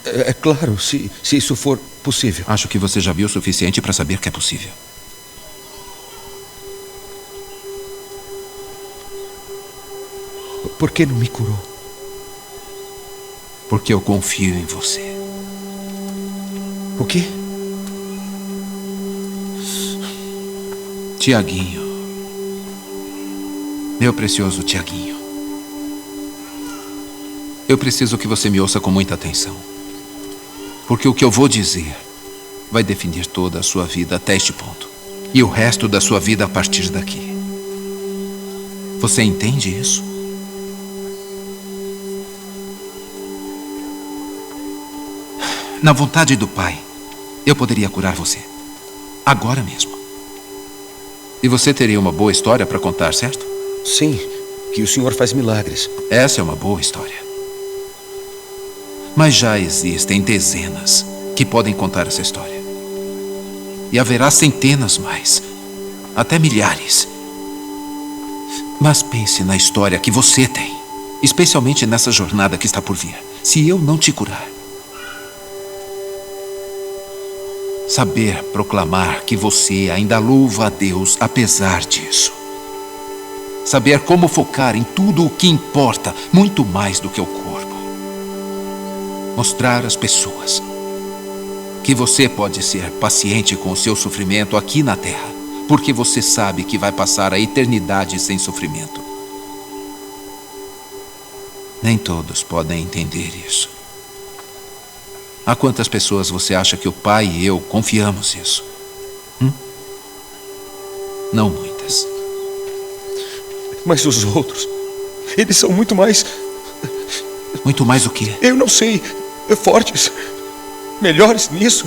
é claro, se isso for possível. Acho que você já viu o suficiente para saber que é possível. Por que não me curou? Porque eu confio em você. O quê? Tiaguinho. Meu precioso Tiaguinho. Eu preciso que você me ouça com muita atenção. Porque o que eu vou dizer vai definir toda a sua vida até este ponto. E o resto da sua vida a partir daqui. Você entende isso? Na vontade do Pai, eu poderia curar você. Agora mesmo. E você teria uma boa história para contar, certo? Sim, que o senhor faz milagres. Essa é uma boa história. Mas já existem dezenas que podem contar essa história. E haverá centenas mais. Até milhares. Mas pense na história que você tem. Especialmente nessa jornada que está por vir. Se eu não te curar. Saber proclamar que você ainda louva a Deus apesar disso. Saber como focar em tudo o que importa, muito mais do que o corpo. Mostrar às pessoas que você pode ser paciente com o seu sofrimento aqui na Terra, porque você sabe que vai passar a eternidade sem sofrimento. Nem todos podem entender isso. A quantas pessoas você acha que o Pai e eu confiamos isso? Não muitas. Mas os outros, eles são muito mais... Muito mais o quê? Eu não sei, fortes, melhores nisso.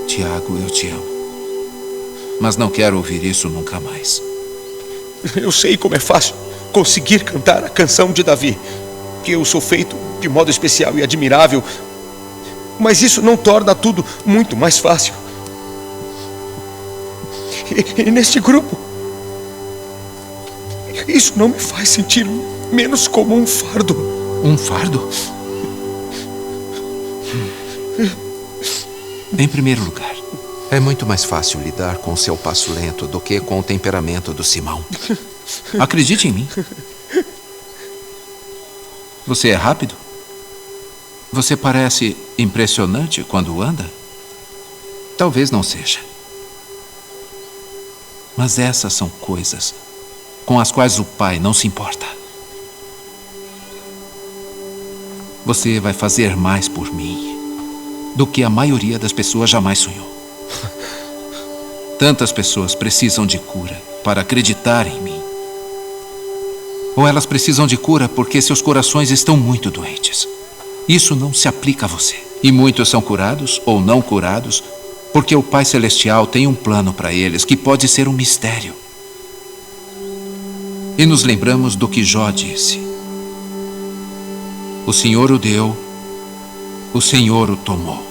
Tiago, eu te amo. Mas não quero ouvir isso nunca mais. Eu sei como é fácil conseguir cantar a canção de Davi, que eu sou feito de modo especial e admirável, mas isso não torna tudo muito mais fácil. E neste grupo, isso não me faz sentir menos como um fardo. Um fardo? Em primeiro lugar, é muito mais fácil lidar com o seu passo lento do que com o temperamento do Simão. Acredite em mim. Você é rápido? Você parece impressionante quando anda? Talvez não seja. Mas essas são coisas com as quais o Pai não se importa. Você vai fazer mais por mim do que a maioria das pessoas jamais sonhou. Tantas pessoas precisam de cura para acreditar em mim. Ou elas precisam de cura porque seus corações estão muito doentes. Isso não se aplica a você. E muitos são curados ou não curados porque o Pai Celestial tem um plano para eles que pode ser um mistério. E nos lembramos do que Jó disse. O Senhor o deu, o Senhor o tomou.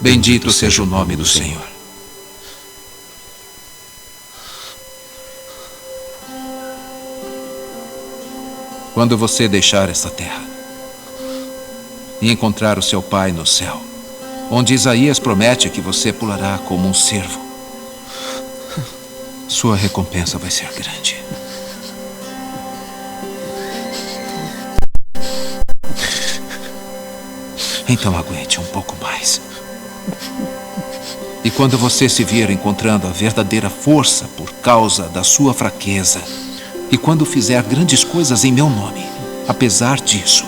Bendito seja o nome do Senhor. Quando você deixar essa terra e encontrar o seu Pai no céu, onde Isaías promete que você pulará como um cervo, sua recompensa vai ser grande. Então aguente um pouco mais. E quando você se vir encontrando a verdadeira força por causa da sua fraqueza, e quando fizer grandes coisas em meu nome, Apesar disso,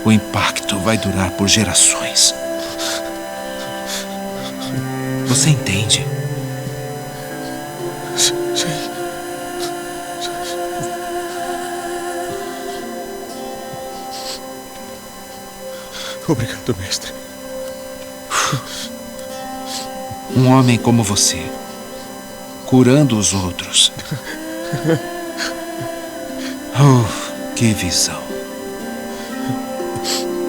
o impacto vai durar por gerações. Você entende? Sim. Obrigado, mestre. Um homem como você, curando os outros. Oh, que visão.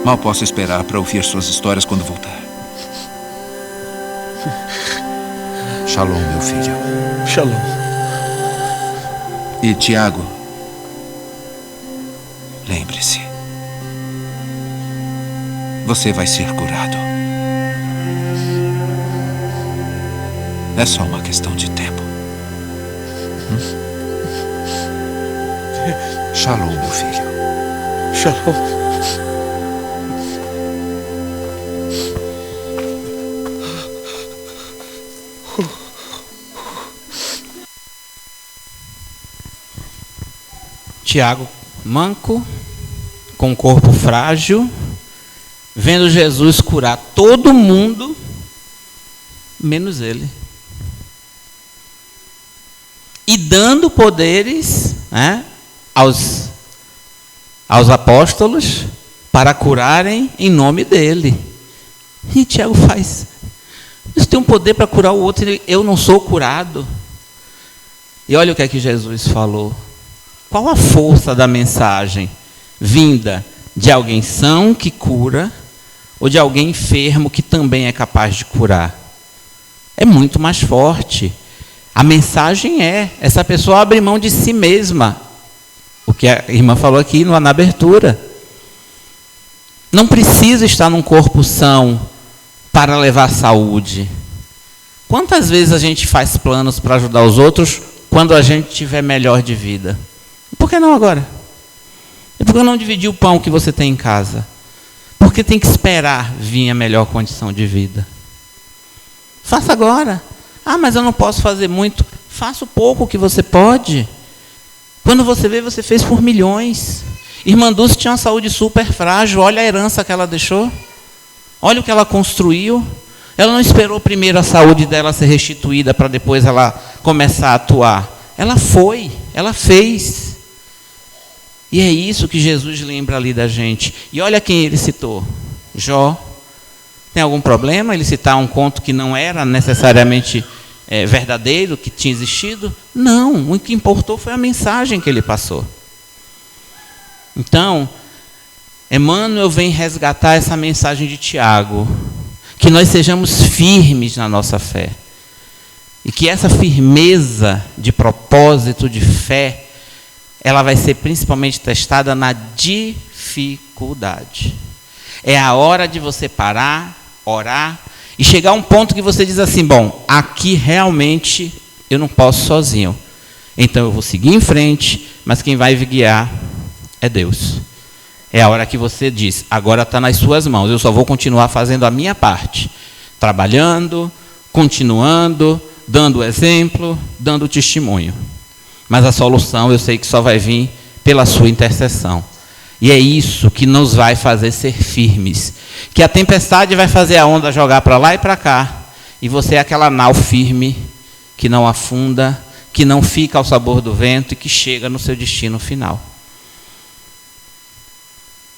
Mal posso esperar para ouvir suas histórias quando voltar. Shalom, meu filho. Shalom. E Tiago, lembre-se. Você vai ser curado. É só uma questão de tempo. Shalom, meu filho. Shalom. Tiago, manco, com um corpo frágil, vendo Jesus curar todo mundo, menos ele. E dando poderes, né, aos apóstolos para curarem em nome dele. E Tiago faz: mas tem um poder para curar o outro e eu não sou curado. E olha o que é que Jesus falou. Qual a força da mensagem vinda de alguém são que cura ou de alguém enfermo que também é capaz de curar? É muito mais forte. A mensagem é: essa pessoa abre mão de si mesma. O que a irmã falou aqui na abertura. Não precisa estar num corpo são para levar saúde. Quantas vezes a gente faz planos para ajudar os outros quando a gente tiver melhor de vida? Por que não agora? E por que não dividir o pão que você tem em casa? Porque tem que esperar vir a melhor condição de vida. Faça agora. Ah, mas eu não posso fazer muito. Faça o pouco que você pode. Quando você vê, você fez por milhões. Irmã Dulce tinha uma saúde super frágil. Olha a herança que ela deixou. Olha o que ela construiu. Ela não esperou primeiro a saúde dela ser restituída para depois ela começar a atuar. Ela foi, ela fez. E é isso que Jesus lembra ali da gente. E olha quem ele citou. Jó. Tem algum problema ele citar um conto que não era necessariamente verdadeiro, que tinha existido? Não, o que importou foi a mensagem que ele passou. Então, Emmanuel vem resgatar essa mensagem de Tiago. Que nós sejamos firmes na nossa fé. E que essa firmeza de propósito, de fé, ela vai ser principalmente testada na dificuldade. É a hora de você parar, orar, e chegar a um ponto que você diz assim: bom, aqui realmente eu não posso sozinho. Então eu vou seguir em frente, mas quem vai me guiar é Deus. É a hora que você diz: agora está nas suas mãos, eu só vou continuar fazendo a minha parte. Trabalhando, continuando, dando exemplo, dando testemunho. Mas a solução eu sei que só vai vir pela sua intercessão. E é isso que nos vai fazer ser firmes. Que a tempestade vai fazer a onda jogar para lá e para cá. E você é aquela nau firme, que não afunda, que não fica ao sabor do vento e que chega no seu destino final.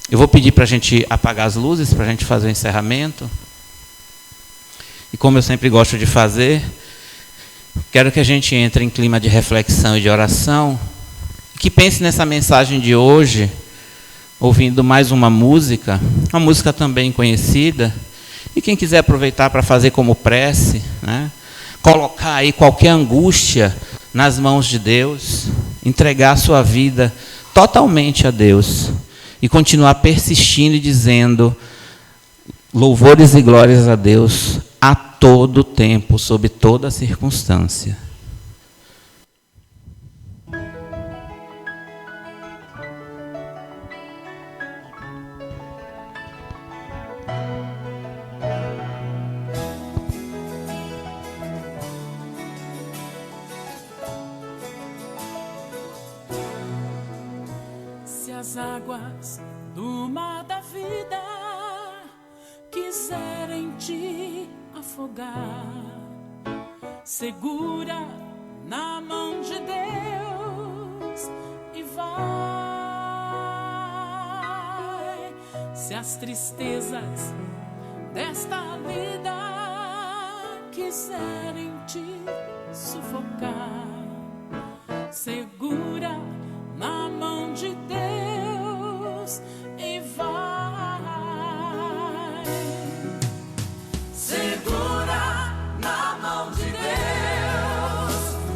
Eu vou pedir para a gente apagar as luzes, para a gente fazer o encerramento. E como eu sempre gosto de fazer, quero que a gente entre em clima de reflexão e de oração, e que pense nessa mensagem de hoje, ouvindo mais uma música também conhecida, e quem quiser aproveitar para fazer como prece, né, colocar aí qualquer angústia nas mãos de Deus, entregar a sua vida totalmente a Deus, e continuar persistindo e dizendo louvores e glórias a Deus a todo tempo, sob toda circunstância. as águas do mar da vida quiserem te afogar, segura na mão de Deus e vai. Se as tristezas desta vida quiserem te sufocar, segura na mão de Deus e vai. Segura na mão de Deus,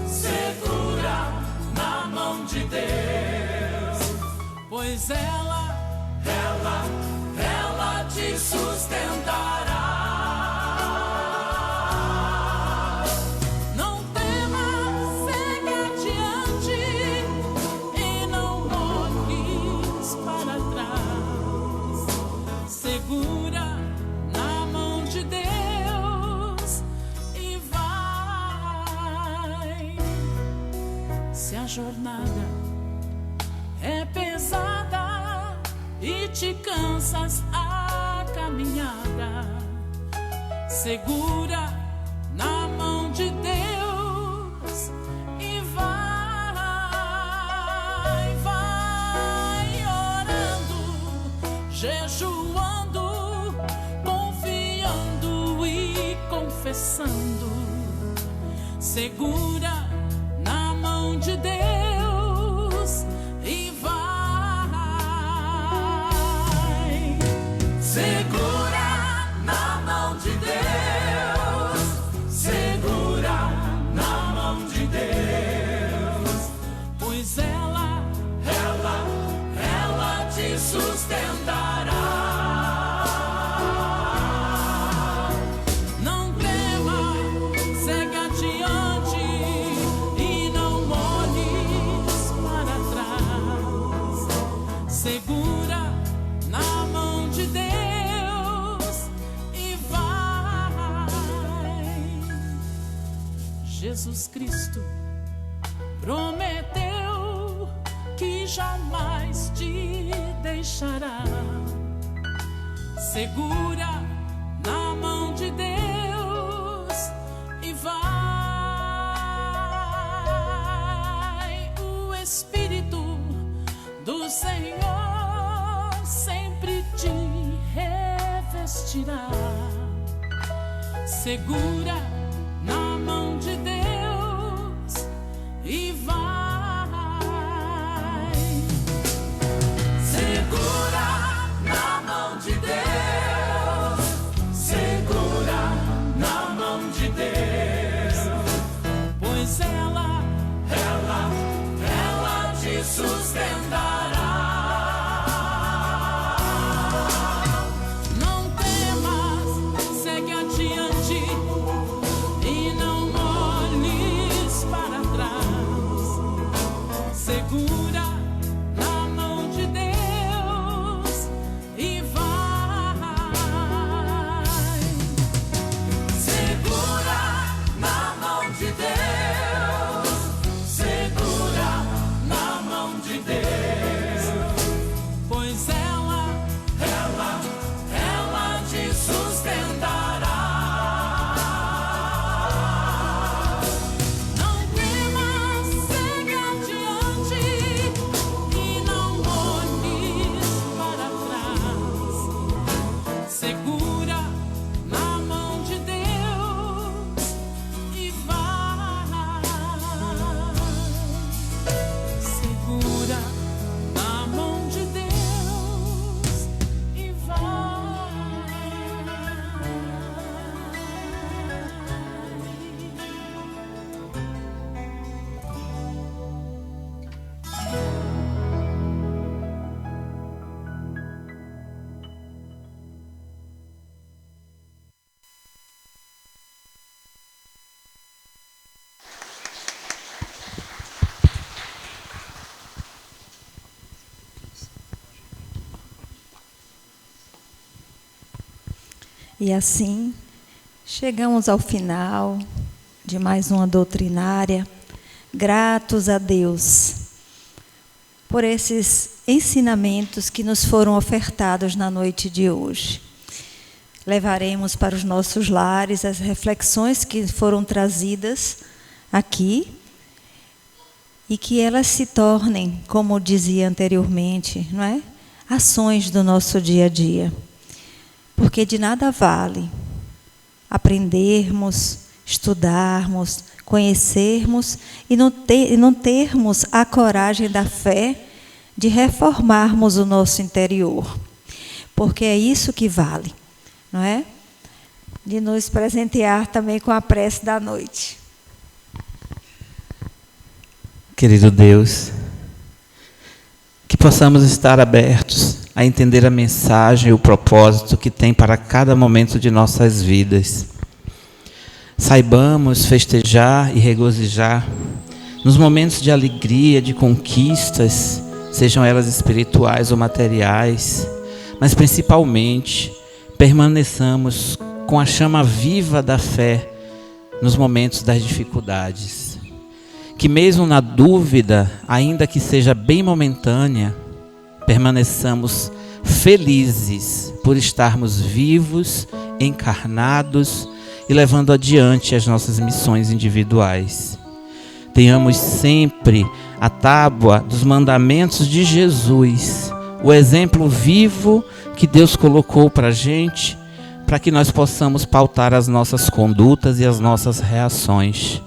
segura na mão de Deus, Pois ela te sustentará. não temas, segue adiante e não olhes para trás. Segura na mão de Deus e vai. Se a jornada é pesada e te cansas a caminhada, segura na mão de Deus e vai, vai orando, jejuando, confiando e confessando, segura na mão de Deus e vai. Segura na mão de Deus, segura na mão de Deus, Pois ela ela te sustentará. não tema, segue adiante e não olhes para trás. Segura na mão de Deus e vai. Jesus Cristo prometeu que jamais te deixará. Segura na mão de Deus e vai. O Espírito do Senhor sempre te revestirá. Segura na mão de Deus e vai. Segura na mão de Deus, segura na mão de Deus, Pois ela ela te sustentará. não temas, segue adiante e não olhes para trás. Segura na mão de Deus e vai. Segura na mão de Deus, segura na mão de Deus, Pois ela ela te sustentará. não temas, segue adiante e não olhes para trás. Segura na mão de Deus e vai. Segura na mão de Deus e vai. E assim, chegamos ao final de mais uma doutrinária, gratos a Deus por esses ensinamentos que nos foram ofertados na noite de hoje. Levaremos para os nossos lares as reflexões que foram trazidas aqui e que elas se tornem, como dizia anteriormente, não é? Ações do nosso dia a dia. Porque de nada vale aprendermos, estudarmos, conhecermos e não termos a coragem da fé de reformarmos o nosso interior. Porque é isso que vale, não é? De nos presentear também com a prece da noite. Querido Deus, que possamos estar abertos a entender a mensagem e o propósito que tem para cada momento de nossas vidas. Saibamos festejar e regozijar nos momentos de alegria, de conquistas, sejam elas espirituais ou materiais, mas principalmente permaneçamos com a chama viva da fé nos momentos das dificuldades. Que mesmo na dúvida, ainda que seja bem momentânea, permaneçamos felizes por estarmos vivos, encarnados e levando adiante as nossas missões individuais. Tenhamos sempre a tábua dos mandamentos de Jesus, o exemplo vivo que Deus colocou para a gente, para que nós possamos pautar as nossas condutas e as nossas reações.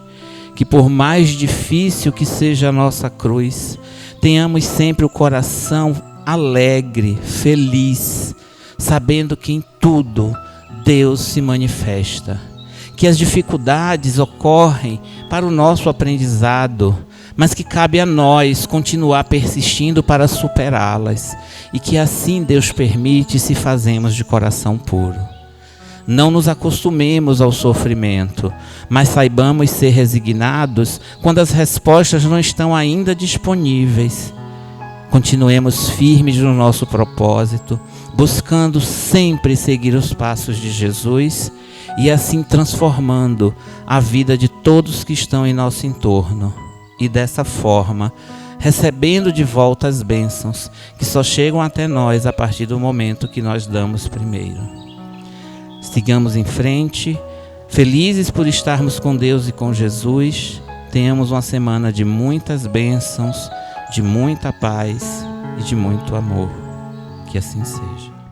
Que por mais difícil que seja a nossa cruz, tenhamos sempre o coração alegre, feliz, sabendo que em tudo Deus se manifesta. Que as dificuldades ocorrem para o nosso aprendizado, mas que cabe a nós continuar persistindo para superá-las. E que assim Deus permite se fazemos de coração puro. Não nos acostumemos ao sofrimento, mas saibamos ser resignados quando as respostas não estão ainda disponíveis. Continuemos firmes no nosso propósito, buscando sempre seguir os passos de Jesus e assim transformando a vida de todos que estão em nosso entorno. E dessa forma, recebendo de volta as bênçãos que só chegam até nós a partir do momento que nós damos primeiro. Sigamos em frente, felizes por estarmos com Deus e com Jesus. Tenhamos uma semana de muitas bênçãos, de muita paz e de muito amor. Que assim seja.